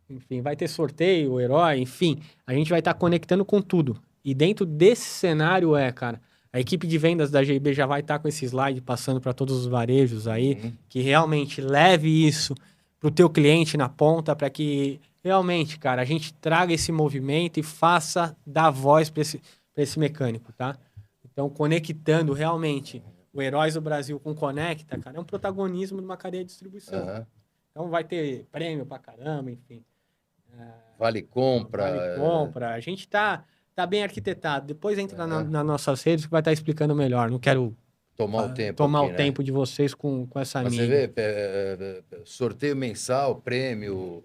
Enfim, vai ter sorteio, o herói, enfim. A gente vai estar conectando com tudo. E dentro desse cenário cara, a equipe de vendas da GB já vai estar com esse slide passando para todos os varejos aí, que realmente leve isso para o teu cliente na ponta, para que realmente, cara, a gente traga esse movimento e faça dar voz para esse mecânico, tá? Então, conectando realmente o Heróis do Brasil com Conecta, cara, é um protagonismo de uma cadeia de distribuição. Então, vai ter prêmio pra caramba, enfim. Vale compra. Vale compra. A gente tá bem arquitetado. Depois entra nas nossas redes que vai estar explicando melhor. Não quero tomar o tempo tomar aqui, o tempo de vocês com essa Mas mídia. você vê, sorteio mensal, prêmio,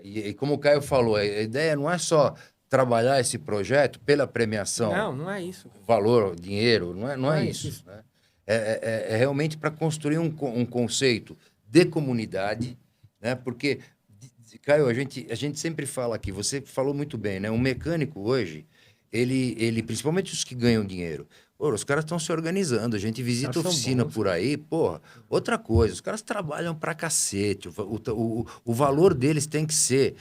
e como o Caio falou, a ideia não é só trabalhar esse projeto pela premiação. Não é isso. Valor, dinheiro, não é isso. Né? É realmente para construir um conceito de comunidade, né? Porque, Caio, a gente sempre fala aqui, você falou muito bem, né? Um mecânico hoje, ele principalmente os que ganham dinheiro, os caras estão se organizando, a gente visita oficina por aí, outra coisa, os caras trabalham pra cacete, o valor deles tem que ser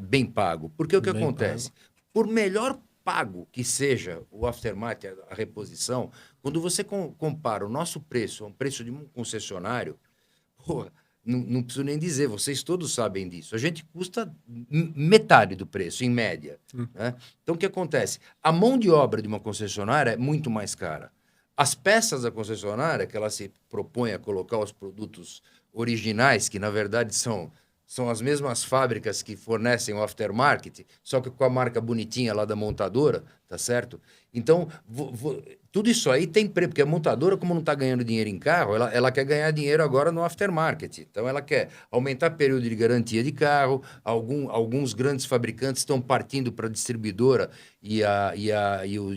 bem pago. Porque o que acontece? Por melhor pago que seja o aftermarket, a reposição, quando você compara o nosso preço a um preço de um concessionário, não preciso nem dizer, vocês todos sabem disso. A gente custa metade do preço, em média. Né? Então, o que acontece? A mão de obra de uma concessionária é muito mais cara. As peças da concessionária, que ela se propõe a colocar os produtos originais, que, na verdade, são as mesmas fábricas que fornecem o aftermarket, só que com a marca bonitinha lá da montadora, tá certo? Então, tudo isso aí tem preço, porque a montadora, como não está ganhando dinheiro em carro, ela quer ganhar dinheiro agora no aftermarket. Então, ela quer aumentar o período de garantia de carro, alguns grandes fabricantes estão partindo para a distribuidora e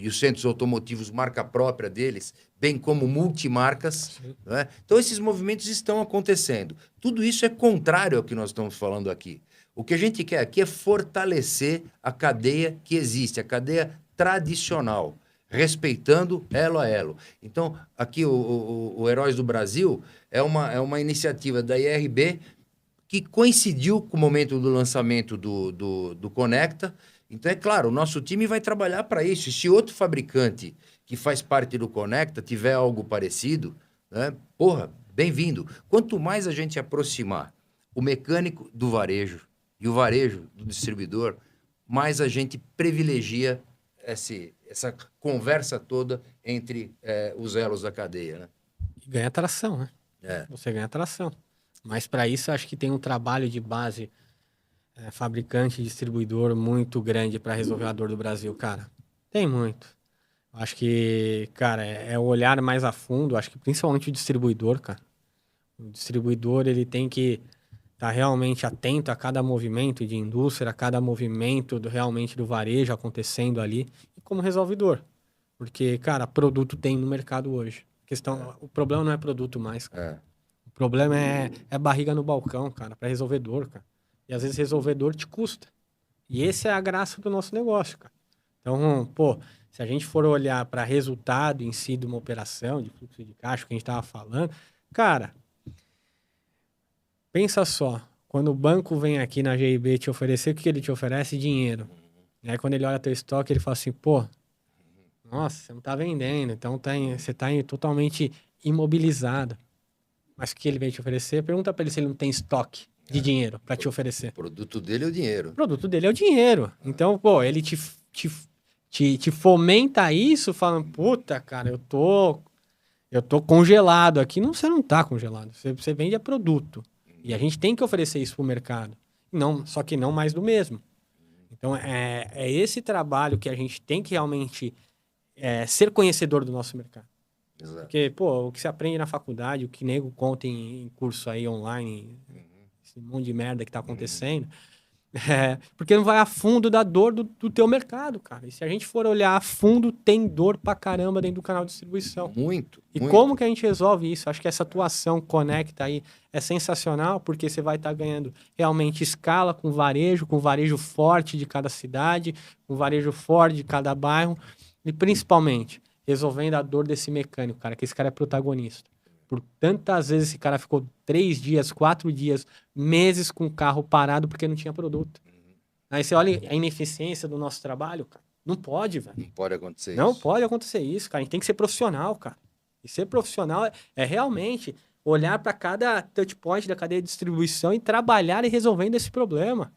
os centros automotivos, marca própria deles, bem como multimarcas. Né? Então, esses movimentos estão acontecendo. Tudo isso é contrário ao que nós estamos falando aqui. O que a gente quer aqui é fortalecer a cadeia que existe, a cadeia tradicional, respeitando elo a elo. Então, aqui o Heróis do Brasil é uma iniciativa da IRB que coincidiu com o momento do lançamento do Conecta. Então, é claro, o nosso time vai trabalhar para isso. E se outro fabricante que faz parte do Conecta tiver algo parecido, né, bem-vindo. Quanto mais a gente aproximar o mecânico do varejo e o varejo do distribuidor, mais a gente privilegia essa conversa toda entre os elos da cadeia. Né? E ganha tração, né? Você ganha tração. Mas para isso, acho que tem um trabalho de base fabricante e distribuidor muito grande para resolver a dor do Brasil, cara. Tem muito. Acho que, cara, é olhar mais a fundo. Acho que principalmente o distribuidor, cara. O distribuidor, ele tem que estar realmente atento a cada movimento de indústria, a cada movimento realmente do varejo acontecendo ali. E como resolvedor. Porque, cara, produto tem no mercado hoje. O problema não é produto mais, cara. O problema é barriga no balcão, cara, para resolvedor, cara. E às vezes resolvedor te custa. E essa é a graça do nosso negócio, cara. Então, pô, se a gente for olhar para resultado em si de uma operação, de fluxo de caixa, que a gente estava falando, cara, pensa só, quando o banco vem aqui na GIB te oferecer, o que ele te oferece? Dinheiro. E aí quando ele olha teu estoque, ele fala assim, pô, nossa, você não tá vendendo, então você tá totalmente imobilizado. Mas o que ele vem te oferecer? Pergunta para ele se ele não tem estoque de dinheiro para te oferecer. O produto dele é o dinheiro. O produto dele é o dinheiro. Então, pô, ele te fomenta isso, falando, puta, cara, eu tô congelado aqui. Não, você não tá congelado. Você vende produto. E a gente tem que oferecer isso pro mercado. Não, só que não mais do mesmo. Então, é esse trabalho que a gente tem que realmente ser conhecedor do nosso mercado. Exato. Porque, pô, o que você aprende na faculdade, o que nego conta em curso aí online, esse monte de merda que tá acontecendo, porque não vai a fundo da dor do teu mercado, cara. E se a gente for olhar a fundo, tem dor pra caramba dentro do canal de distribuição. Muito. E como que a gente resolve isso? Acho que essa atuação conecta aí é sensacional, porque você vai estar ganhando realmente escala com varejo forte de cada cidade, com varejo forte de cada bairro, e principalmente resolvendo a dor desse mecânico, cara, que esse cara é protagonista. Por tantas vezes esse cara ficou 3 dias, 4 dias, meses com o carro parado porque não tinha produto. Aí você olha a ineficiência do nosso trabalho, cara. Não pode, velho. Não pode acontecer isso. Não pode acontecer isso, cara. A gente tem que ser profissional, cara. E ser profissional é realmente olhar para cada touch point da cadeia de distribuição e trabalhar e resolvendo esse problema.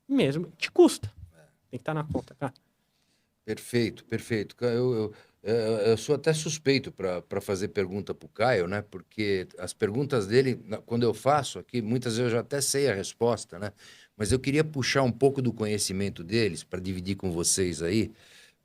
Mesmo, te custa. Tem que estar na conta, cara. Perfeito, perfeito. Eu sou até suspeito para fazer pergunta para o Caio, né? Porque as perguntas dele, quando eu faço aqui, muitas vezes eu já até sei a resposta, né? Mas eu queria puxar um pouco do conhecimento deles para dividir com vocês aí,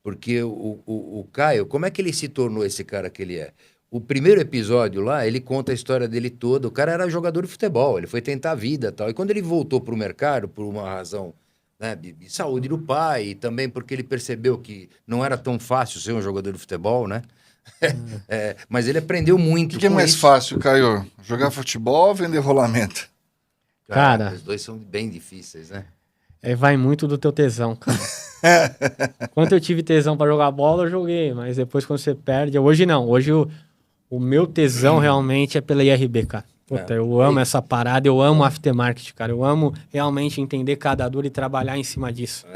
porque o Caio, como é que ele se tornou esse cara que ele é? O primeiro episódio lá, ele conta a história dele toda. O cara era jogador de futebol, ele foi tentar a vida e tal. E quando ele voltou para o mercado, por uma razão, né, de saúde do pai, e também porque ele percebeu que não era tão fácil ser um jogador de futebol, né? Mas ele aprendeu muito. O que é mais fácil, Caio? Jogar futebol ou vender rolamento? Cara, os dois são bem difíceis, né? Vai muito do teu tesão, cara. Quando eu tive tesão pra jogar bola, eu joguei. Mas depois, quando você perde... Hoje não. Hoje o meu tesão realmente é pela IRB, cara. Puta, eu amo essa parada, eu amo aftermarket, cara. Eu amo realmente entender cada dor e trabalhar em cima disso.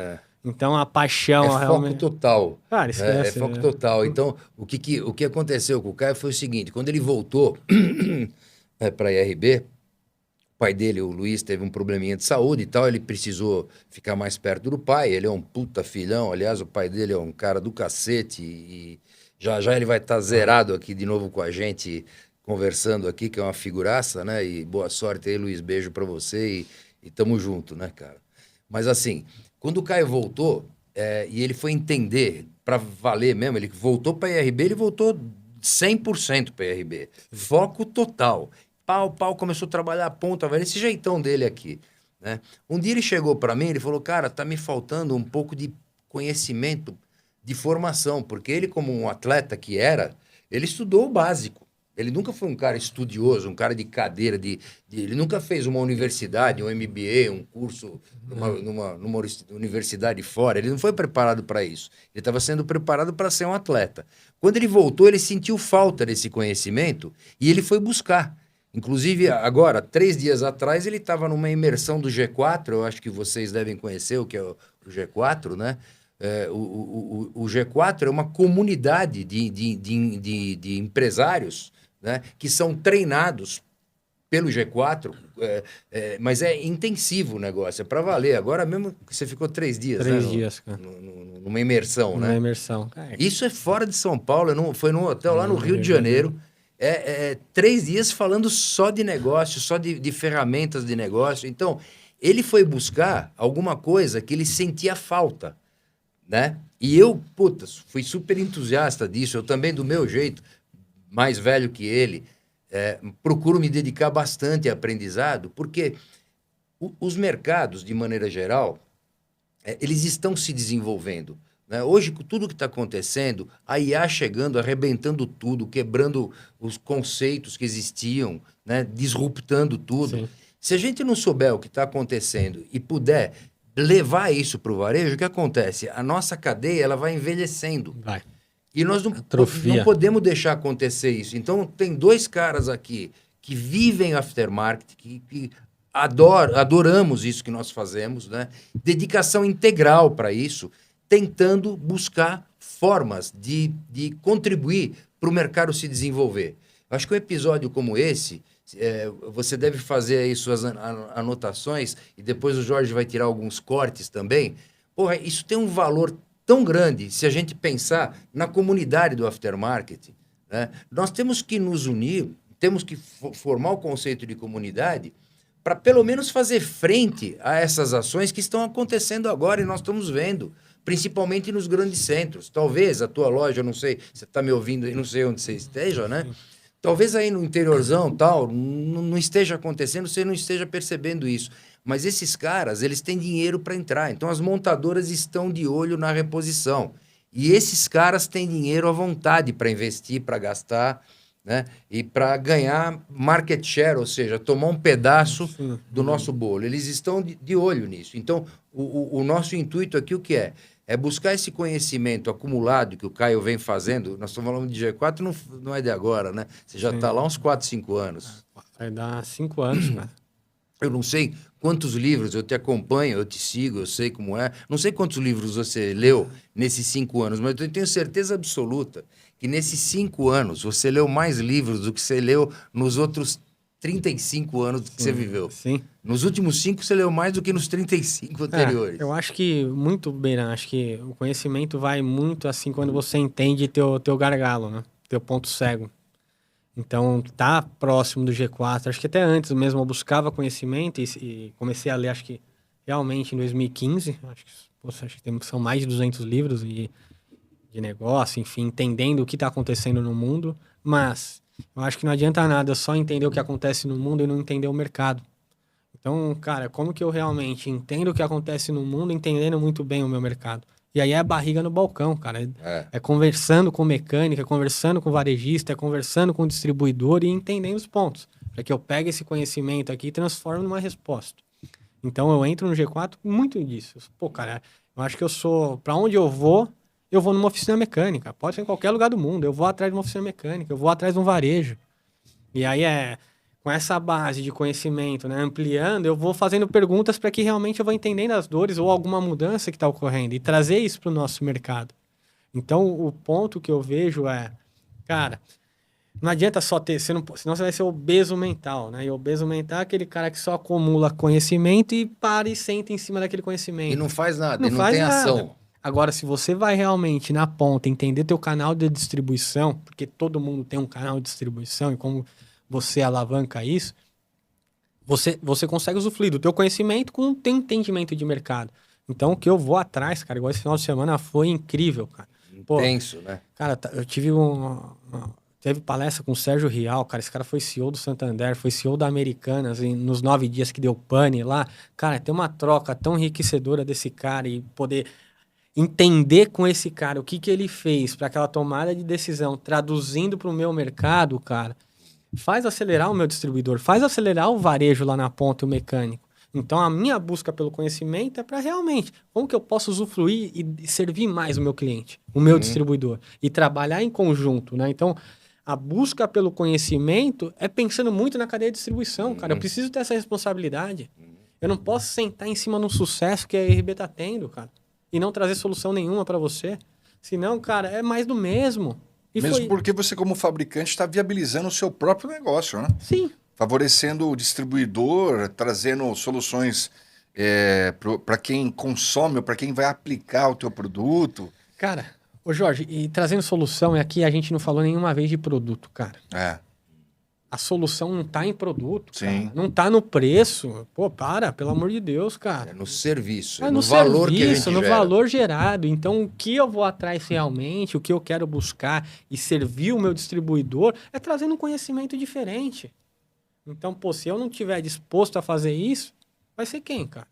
Então, a paixão... É realmente... foco total. Cara, esquece. É foco total. Então, o que aconteceu com o Caio foi o seguinte. Quando ele voltou para a IRB, o pai dele, o Luiz, teve um probleminha de saúde e tal. Ele precisou ficar mais perto do pai. Ele é um puta filhão. Aliás, o pai dele é um cara do cacete. E já ele vai estar zerado aqui de novo com a gente, conversando aqui, que é uma figuraça, né? E boa sorte aí, Luiz. Beijo pra você e tamo junto, né, cara? Mas assim, quando o Caio voltou, e ele foi entender, pra valer mesmo, ele voltou pra IRB, ele voltou 100% pra IRB. Foco total. Pau, começou a trabalhar a ponta, velho, esse jeitão dele aqui, né? Um dia ele chegou pra mim, ele falou, cara, tá me faltando um pouco de conhecimento, de formação, porque ele, como um atleta que era, ele estudou o básico. Ele nunca foi um cara estudioso, um cara de cadeira, ele nunca fez uma universidade, um MBA, um curso numa universidade fora. Ele não foi preparado para isso. Ele estava sendo preparado para ser um atleta. Quando ele voltou, ele sentiu falta desse conhecimento e ele foi buscar. Inclusive, agora, 3 dias atrás, ele estava numa imersão do G4, eu acho que vocês devem conhecer o que é o G4, né? O G4 é uma comunidade de empresários, né, que são treinados pelo G4, mas é intensivo o negócio, é para valer. Agora mesmo que você ficou 3 dias, 3 né, dias, cara. numa imersão, né? Numa imersão. Isso é fora de São Paulo, foi num hotel lá no Rio de Janeiro. 3 dias falando só de negócio, só de ferramentas de negócio. Então, ele foi buscar alguma coisa que ele sentia falta. né? E eu, fui super entusiasta disso. Eu também, do meu jeito, mais velho que ele, procuro me dedicar bastante a aprendizado, porque os mercados, de maneira geral, eles estão se desenvolvendo, né? Hoje, com tudo que está acontecendo, a IA chegando, arrebentando tudo, quebrando os conceitos que existiam, né? Disruptando tudo. Sim. Se a gente não souber o que está acontecendo e puder levar isso para o varejo, o que acontece? A nossa cadeia ela vai envelhecendo. Vai. E nós não Atrofia. podemos deixar acontecer isso. Então, tem dois caras aqui que vivem aftermarket, que adoramos isso que nós fazemos, né? Dedicação integral para isso, tentando buscar formas de contribuir para o mercado se desenvolver. Eu acho que um episódio como esse, você deve fazer aí suas anotações e depois o Jorge vai tirar alguns cortes também. Porra, isso tem um valor tão grande se a gente pensar na comunidade do aftermarket, né? Nós temos que nos unir, temos que formar o conceito de comunidade para pelo menos fazer frente a essas ações que estão acontecendo agora e nós estamos vendo, principalmente nos grandes centros. Talvez a tua loja, eu não sei, você está me ouvindo aí, não sei onde você esteja, né? Talvez aí no interiorzão, tal, não esteja acontecendo, você não esteja percebendo isso. Mas esses caras, eles têm dinheiro para entrar. Então as montadoras estão de olho na reposição. E esses caras têm dinheiro à vontade para investir, para gastar, né? E para ganhar market share, ou seja, tomar um pedaço do nosso bolo. Eles estão de olho nisso. Então, o nosso intuito aqui, o que é? É buscar esse conhecimento acumulado que o Caio vem fazendo. Nós estamos falando de G4, não é de agora, né? Você já está lá uns 4, 5 anos. Vai dar 5 anos, cara. Eu não sei quantos livros eu te acompanho, eu te sigo, eu sei como é. Não sei quantos livros você leu nesses 5 anos, mas eu tenho certeza absoluta que nesses 5 anos você leu mais livros do que você leu nos outros 35 anos que você viveu. Sim. Nos últimos 5 você leu mais do que nos 35 anteriores. Eu acho que muito bem, né? Acho que o conhecimento vai muito assim quando você entende teu gargalo, né? Teu ponto cego. Então, tá próximo do G4. Acho que até antes mesmo eu buscava conhecimento e comecei a ler, acho que realmente em 2015. Acho que são mais de 200 livros de negócio, enfim, entendendo o que está acontecendo no mundo. Mas eu acho que não adianta nada só entender o que acontece no mundo e não entender o mercado. Então, cara, como que eu realmente entendo o que acontece no mundo entendendo muito bem o meu mercado? E aí é a barriga no balcão, cara. É conversando com mecânica, é conversando com varejista, é conversando com distribuidor e entendendo os pontos. Para que eu pegue esse conhecimento aqui e transforme numa resposta. Então eu entro no G4 muito disso. Pô, cara, eu acho que eu sou... Para onde eu vou numa oficina mecânica. Pode ser em qualquer lugar do mundo. Eu vou atrás de uma oficina mecânica, eu vou atrás de um varejo. E aí com essa base de conhecimento, né, ampliando, eu vou fazendo perguntas para que realmente eu vou entendendo as dores ou alguma mudança que está ocorrendo e trazer isso para o nosso mercado. Então, o ponto que eu vejo cara, não adianta só ter, senão você vai ser obeso mental, né? E obeso mental é aquele cara que só acumula conhecimento e para e senta em cima daquele conhecimento. E não faz nada, não tem nada. ação. Agora, se você vai realmente na ponta entender teu canal de distribuição, porque todo mundo tem um canal de distribuição e como você alavanca isso, você consegue usufruir do teu conhecimento com o teu entendimento de mercado. Então, o que eu vou atrás, cara, igual esse final de semana foi incrível, cara. Intenso, né? Cara, eu tive teve palestra com o Sérgio Rial, cara, esse cara foi CEO do Santander, foi CEO da Americanas, nos 9 dias que deu pane lá. Cara, tem uma troca tão enriquecedora desse cara e poder entender com esse cara o que ele fez para aquela tomada de decisão, traduzindo para o meu mercado, cara, faz acelerar o meu distribuidor, faz acelerar o varejo lá na ponta, o mecânico. Então, a minha busca pelo conhecimento é para realmente, como que eu posso usufruir e servir mais o meu cliente, o meu distribuidor, e trabalhar em conjunto, né? Então, a busca pelo conhecimento é pensando muito na cadeia de distribuição, cara. Eu preciso ter essa responsabilidade. Eu não posso sentar em cima de um sucesso que a RB está tendo, cara, e não trazer solução nenhuma para você. Senão, cara, é mais do mesmo. Mesmo porque você, como fabricante, está viabilizando o seu próprio negócio, né? Sim. Favorecendo o distribuidor, trazendo soluções para quem consome ou para quem vai aplicar o teu produto. Cara, ô Jorge, e trazendo solução, aqui a gente não falou nenhuma vez de produto, cara. A solução não tá em produto, Sim. cara. Não tá no preço. Pô, pelo amor de Deus, cara. É no serviço, É é no no valor que a serviço, gente no gera. valor gerado. Então, o que eu vou atrás realmente, o que eu quero buscar e servir o meu distribuidor é trazendo um conhecimento diferente. Então, pô, se eu não tiver disposto a fazer isso, vai ser quem, cara?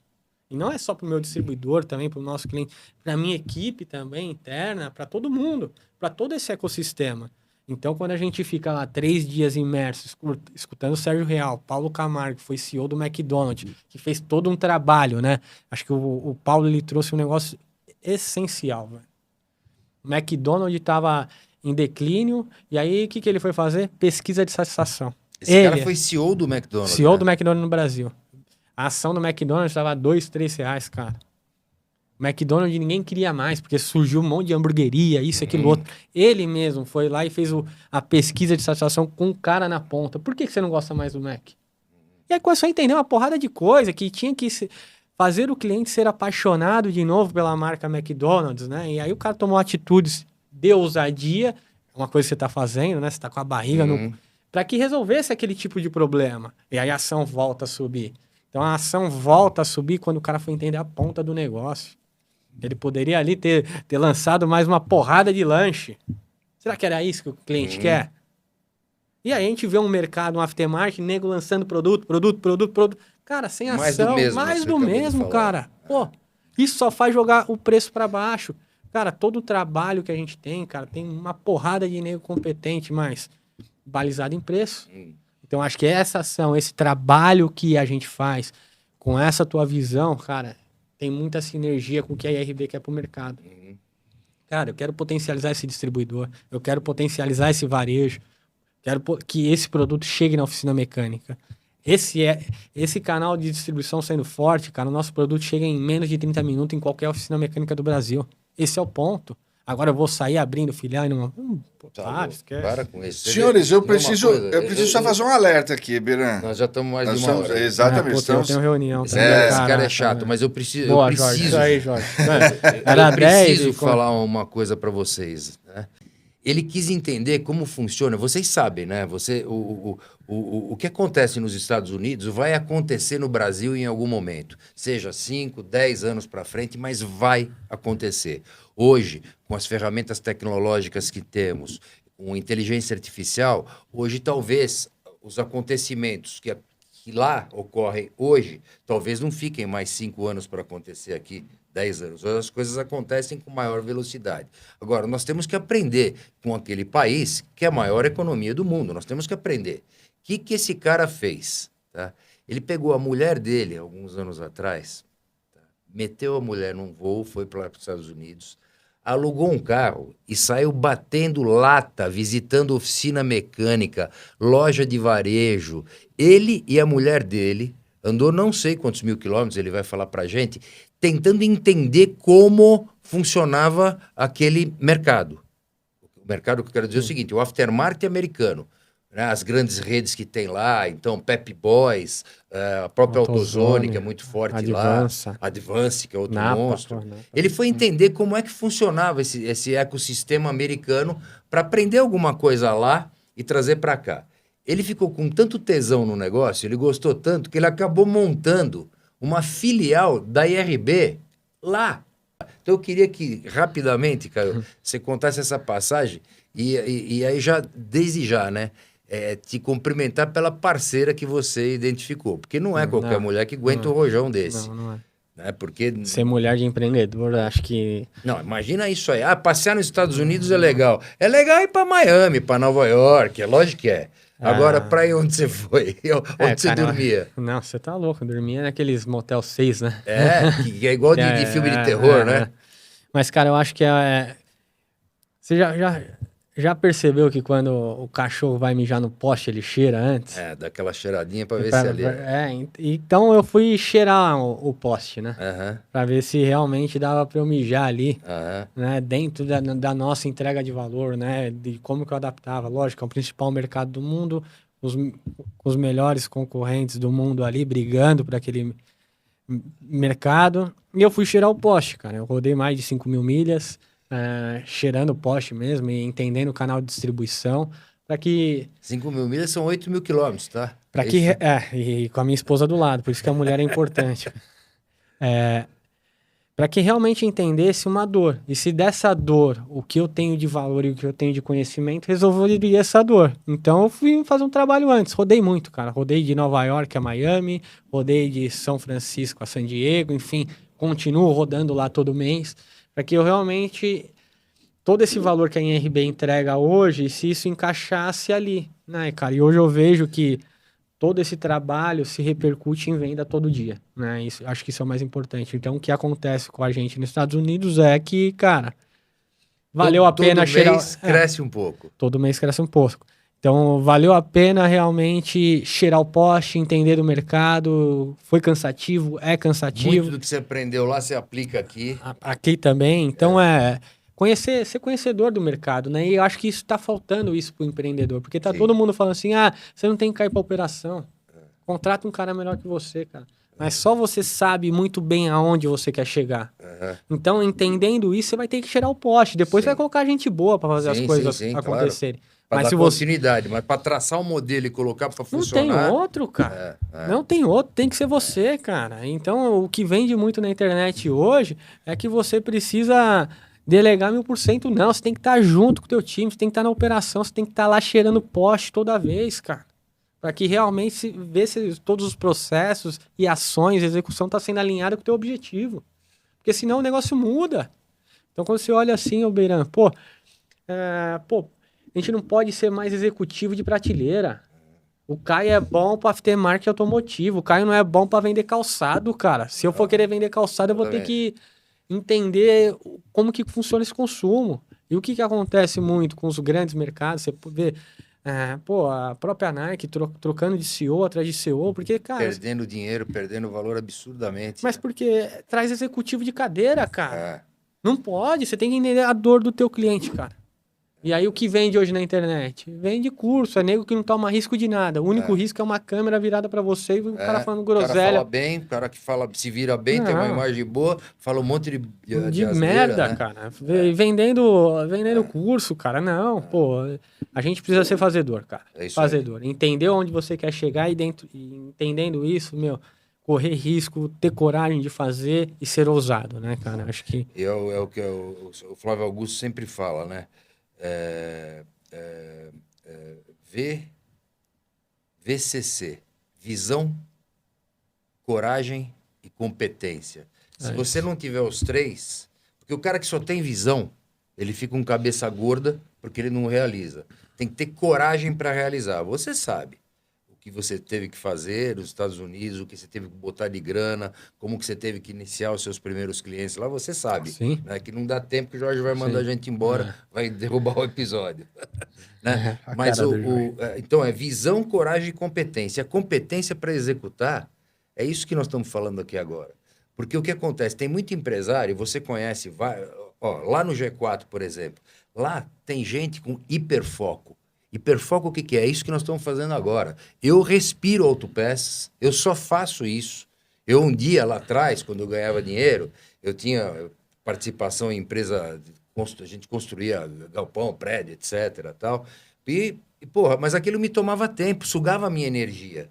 E não é só para o meu distribuidor, também para o nosso cliente, para a minha equipe também interna, para todo mundo, para todo esse ecossistema. Então, quando a gente fica lá 3 dias imersos, escutando o Sérgio Real, Paulo Camargo, que foi CEO do McDonald's, que fez todo um trabalho, né? Acho que o Paulo, ele trouxe um negócio essencial, velho. O McDonald's estava em declínio, e aí o que ele foi fazer? Pesquisa de satisfação. Esse cara foi CEO do McDonald's, CEO né? do McDonald's no Brasil. A ação do McDonald's estava R$2, R$3, cara. O McDonald's ninguém queria mais, porque surgiu um monte de hamburgueria, isso, aquilo, outro. Ele mesmo foi lá e fez a pesquisa de satisfação com o cara na ponta. Por que você não gosta mais do Mac? E aí começou a entender uma porrada de coisa que tinha que fazer o cliente ser apaixonado de novo pela marca McDonald's, né? E aí o cara tomou atitudes de ousadia, uma coisa que você tá fazendo, né? Você tá com a barriga no... Para que resolvesse aquele tipo de problema. E aí a ação volta a subir. Então a ação volta a subir quando o cara foi entender a ponta do negócio. Ele poderia ali ter lançado mais uma porrada de lanche. Será que era isso que o cliente quer? E aí a gente vê um mercado, um aftermarket, nego lançando produto. Cara, sem ação, mais do mesmo, cara. Pô, isso só faz jogar o preço para baixo. Cara, todo o trabalho que a gente tem, cara, tem uma porrada de nego competente, mas balizado em preço. Então, acho que essa ação, esse trabalho que a gente faz com essa tua visão, cara, tem muita sinergia com o que a IRB quer pro mercado. Cara, eu quero potencializar esse distribuidor, eu quero potencializar esse varejo, quero que esse produto chegue na oficina mecânica. Esse canal de distribuição sendo forte, cara, o nosso produto chega em menos de 30 minutos em qualquer oficina mecânica do Brasil. Esse é o ponto. Agora eu vou sair abrindo filial e não... esquece. Para com isso. Senhores, eu preciso só fazer um alerta aqui, Biran. Nós já estamos mais de uma hora. Exatamente. Eu tenho reunião. Esse cara é chato, mas eu preciso... Boa, Jorge. Isso aí, Jorge. Eu preciso falar uma coisa para vocês, né? Ele quis entender como funciona. Vocês sabem, né? O que acontece nos Estados Unidos vai acontecer no Brasil em algum momento. Seja 5, 10 anos para frente, mas vai acontecer. Hoje, com as ferramentas tecnológicas que temos, com inteligência artificial, hoje talvez os acontecimentos que lá ocorrem hoje, talvez não fiquem mais 5 anos para acontecer aqui, 10 anos. As coisas acontecem com maior velocidade. Agora, nós temos que aprender com aquele país que é a maior economia do mundo. Nós temos que aprender. O que esse cara fez? Tá? Ele pegou a mulher dele, alguns anos atrás, tá? Meteu a mulher num voo, foi para os Estados Unidos, alugou um carro e saiu batendo lata, visitando oficina mecânica, loja de varejo. Ele e a mulher dele andou não sei quantos mil quilômetros, ele vai falar pra gente, tentando entender como funcionava aquele mercado. O mercado que eu quero dizer é o seguinte, o aftermarket americano, né, as grandes redes que tem lá, então Pep Boys, a própria AutoZone, que é muito forte Advança. lá, Advance, que é outro Napa, monstro. Ele foi entender como é que funcionava esse ecossistema americano para aprender alguma coisa lá e trazer para cá. Ele ficou com tanto tesão no negócio, ele gostou tanto, que ele acabou montando uma filial da IRB lá. Então eu queria que, rapidamente, Caio, você contasse essa passagem e aí já, desde já, né? Te cumprimentar pela parceira que você identificou. Porque não é qualquer mulher que aguenta um rojão desse. Não é. Né? Porque... Ser mulher de empreendedor, acho que... Não, imagina isso aí. Passear nos Estados Unidos é legal. É legal ir para Miami, para Nova York, é lógico que é. Agora, pra ir onde você foi? Onde você dormia? Não, você tá louco. Eu dormia naqueles Motel 6, né? Que é igual de filme de terror, né? Mas, cara, eu acho que Você já percebeu que quando o cachorro vai mijar no poste, ele cheira antes? Dá aquela cheiradinha pra ver se ali... Então eu fui cheirar o poste, né? Uhum. Pra ver se realmente dava pra eu mijar ali, Uhum. né? Dentro da nossa entrega de valor, né? De como que eu adaptava. Lógico, é o principal mercado do mundo, os melhores concorrentes do mundo ali, brigando por aquele mercado. E eu fui cheirar o poste, cara. Eu rodei mais de 5.000 milhas, cheirando o poste mesmo e entendendo o canal de distribuição, para que 5 mil milhas são 8 mil quilômetros, tá? para É que isso. e com a minha esposa do lado, por isso que a mulher é importante. Para que realmente entendesse uma dor. E se dessa dor, o que eu tenho de valor e o que eu tenho de conhecimento, resolveria essa dor. Então eu fui fazer um trabalho antes. Rodei muito, cara. Rodei de Nova York a Miami, rodei de São Francisco a San Diego, enfim, continuo rodando lá todo mês, para que eu realmente todo esse valor que a IRB entrega hoje, se isso encaixasse ali, né, cara? E hoje eu vejo que todo esse trabalho se repercute em venda todo dia, né? Isso, acho que isso é o mais importante. Então, o que acontece com a gente nos Estados Unidos é que, cara, valeu a pena Todo mês cresce um pouco. todo mês cresce um pouco. Então, valeu a pena realmente cheirar o poste, entender do mercado. Foi cansativo, é cansativo. Muito do que você aprendeu lá, você aplica aqui. Aqui também. Então, conhecer, ser conhecedor do mercado, né? E eu acho que isso tá faltando isso pro empreendedor. Porque tá Sim. todo mundo falando assim, você não tem que cair pra operação. Contrata um cara melhor que você, cara. Mas só você sabe muito bem aonde você quer chegar. Aham. Então, entendendo isso, você vai ter que cheirar o poste. Depois Sim. vai colocar gente boa para fazer Sim, as coisas sim, sim, acontecerem. Para Mas dar se você continuidade, mas para traçar um modelo e colocar para não tem funcionar. outro, cara. Não tem outro, tem que ser você, cara. Então, o que vende muito na internet hoje é que você precisa delegar 1000%. Não, você tem que estar junto com o teu time, você tem que estar na operação, você tem que estar lá cheirando poste toda vez, cara. Para que realmente se vê se todos os processos e ações, a execução está sendo alinhada com o teu objetivo. Porque senão o negócio muda. Então, quando você olha assim, ô Beiran, a gente não pode ser mais executivo de prateleira. O Caio é bom para aftermarket automotivo. O Caio não é bom para vender calçado, cara. Se eu for querer vender calçado, eu vou ter que entender como que funciona esse consumo. E o que acontece muito com os grandes mercados, você vê, a própria Nike trocando de CEO atrás de CEO, porque, cara... Perdendo dinheiro, perdendo valor absurdamente. Mas porque traz executivo de cadeira, cara. É. Não pode, você tem que entender a dor do teu cliente, cara. E aí o que vende hoje na internet? Vende curso, é nego que não toma risco de nada. O único risco é uma câmera virada pra você e o cara falando O cara groselha. fala bem, o cara que fala, se vira bem, tem uma Não. imagem boa, fala um monte de asneira, merda, né? cara. Vendendo curso, cara. Não, a gente precisa ser fazedor, cara. É isso Fazedor. Entender onde você quer chegar e entendendo isso, correr risco, ter coragem de fazer e ser ousado, né, cara? Acho que... E é o que o Flávio Augusto sempre fala, né? VCC, visão, coragem e competência. Se você não tiver os três, porque o cara que só tem visão, ele fica com cabeça gorda porque ele não realiza. Tem que ter coragem para realizar. Você sabe o que você teve que fazer nos Estados Unidos, o que você teve que botar de grana, como que você teve que iniciar os seus primeiros clientes lá, você sabe. Sim. Né? Que não dá tempo que o Jorge vai mandar a gente embora, vai derrubar o episódio. Né? A Mas cara do Jorge. então é visão, coragem e competência. A competência para executar é isso que nós estamos falando aqui agora. Porque o que acontece? Tem muito empresário, você conhece, lá no G4, por exemplo, lá tem gente com hiperfoco. Hiperfoco o que é? É isso que nós estamos fazendo agora. Eu respiro autopeças, eu só faço isso. Eu um dia lá atrás, quando eu ganhava dinheiro, eu tinha participação em empresa, a gente construía galpão, prédio, etc. Tal. Mas aquilo me tomava tempo, sugava a minha energia.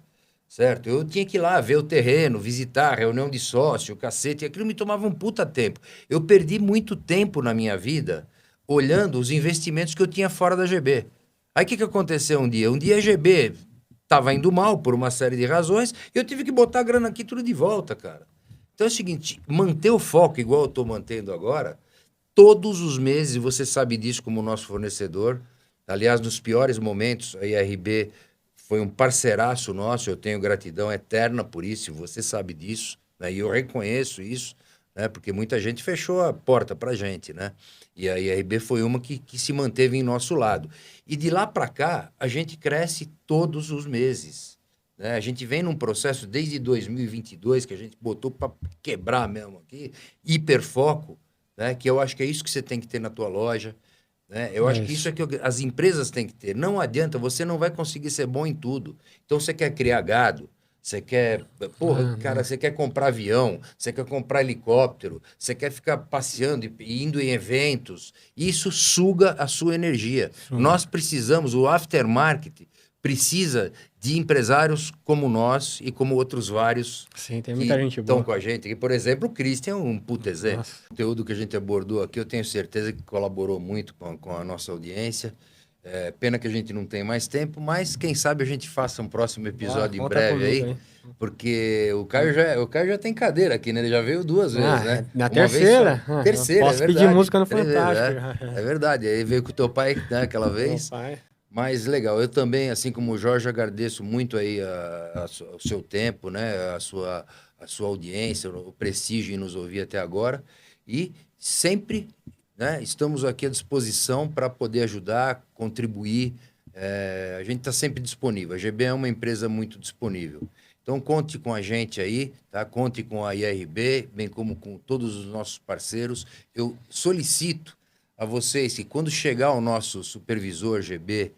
Certo? Eu tinha que ir lá ver o terreno, visitar, reunião de sócio, cacete, aquilo me tomava um puta tempo. Eu perdi muito tempo na minha vida olhando os investimentos que eu tinha fora da GB. Aí o que aconteceu um dia? Um dia a GB estava indo mal por uma série de razões e eu tive que botar a grana aqui tudo de volta, cara. Então é o seguinte, manter o foco igual eu estou mantendo agora, todos os meses, você sabe disso como nosso fornecedor. Aliás, nos piores momentos, a IRB foi um parceiraço nosso, eu tenho gratidão eterna por isso, você sabe disso, né? E eu reconheço isso, né? Porque muita gente fechou a porta para a gente, né? E a IRB foi uma que se manteve em nosso lado. E de lá para cá, a gente cresce todos os meses. Né? A gente vem num processo desde 2022, que a gente botou para quebrar mesmo aqui, hiperfoco, né? Que eu acho que é isso que você tem que ter na tua loja. Né? Eu acho que isso é que as empresas têm que ter. Não adianta, você não vai conseguir ser bom em tudo. Então, você quer criar gado, você quer, porra, cara, você quer comprar avião, você quer comprar helicóptero, você quer ficar passeando e indo em eventos. Isso suga a sua energia. Nós precisamos, o aftermarket precisa de empresários como nós e como outros vários Sim, tem que muita gente estão boa. com a gente. E, por exemplo, o Christian é um puta exemplo. Nossa. O conteúdo que a gente abordou aqui, eu tenho certeza que colaborou muito com a nossa audiência. É, pena que a gente não tem mais tempo, mas quem sabe a gente faça um próximo episódio em Conta breve comigo aí, porque o Caio já tem cadeira aqui, né? Ele já veio 2 vezes, né? Na Uma vez terceira. só. Terceira, Posso é pedir verdade. música no 3 vezes, Fantástico. é verdade. Aí veio com o teu pai, né, aquela vez. Meu pai. Mas legal, eu também, assim como o Jorge, agradeço muito aí o seu tempo, né? A sua audiência, o prestígio em nos ouvir até agora. E sempre, né, estamos aqui à disposição para poder ajudar, contribuir. A gente está sempre disponível. A GB é uma empresa muito disponível. Então, conte com a gente aí, tá? Conte com a IRB, bem como com todos os nossos parceiros. Eu solicito a vocês que, quando chegar o nosso supervisor GB,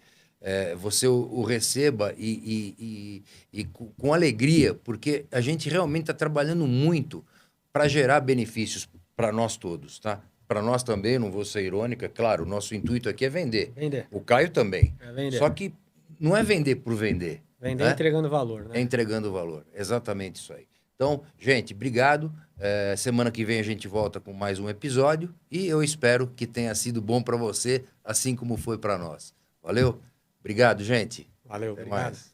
você o receba e com alegria, porque a gente realmente está trabalhando muito para gerar benefícios para nós todos, tá? Para nós também, não vou ser irônica, claro, o nosso intuito aqui é vender. Vender. O Caio também. É vender. Só que não é vender por vender. Vender né? entregando valor, né? É entregando valor. Exatamente isso aí. Então, gente, obrigado. Semana que vem a gente volta com mais um episódio e eu espero que tenha sido bom para você, assim como foi para nós. Valeu? Obrigado, gente. Valeu, Até obrigado. mais.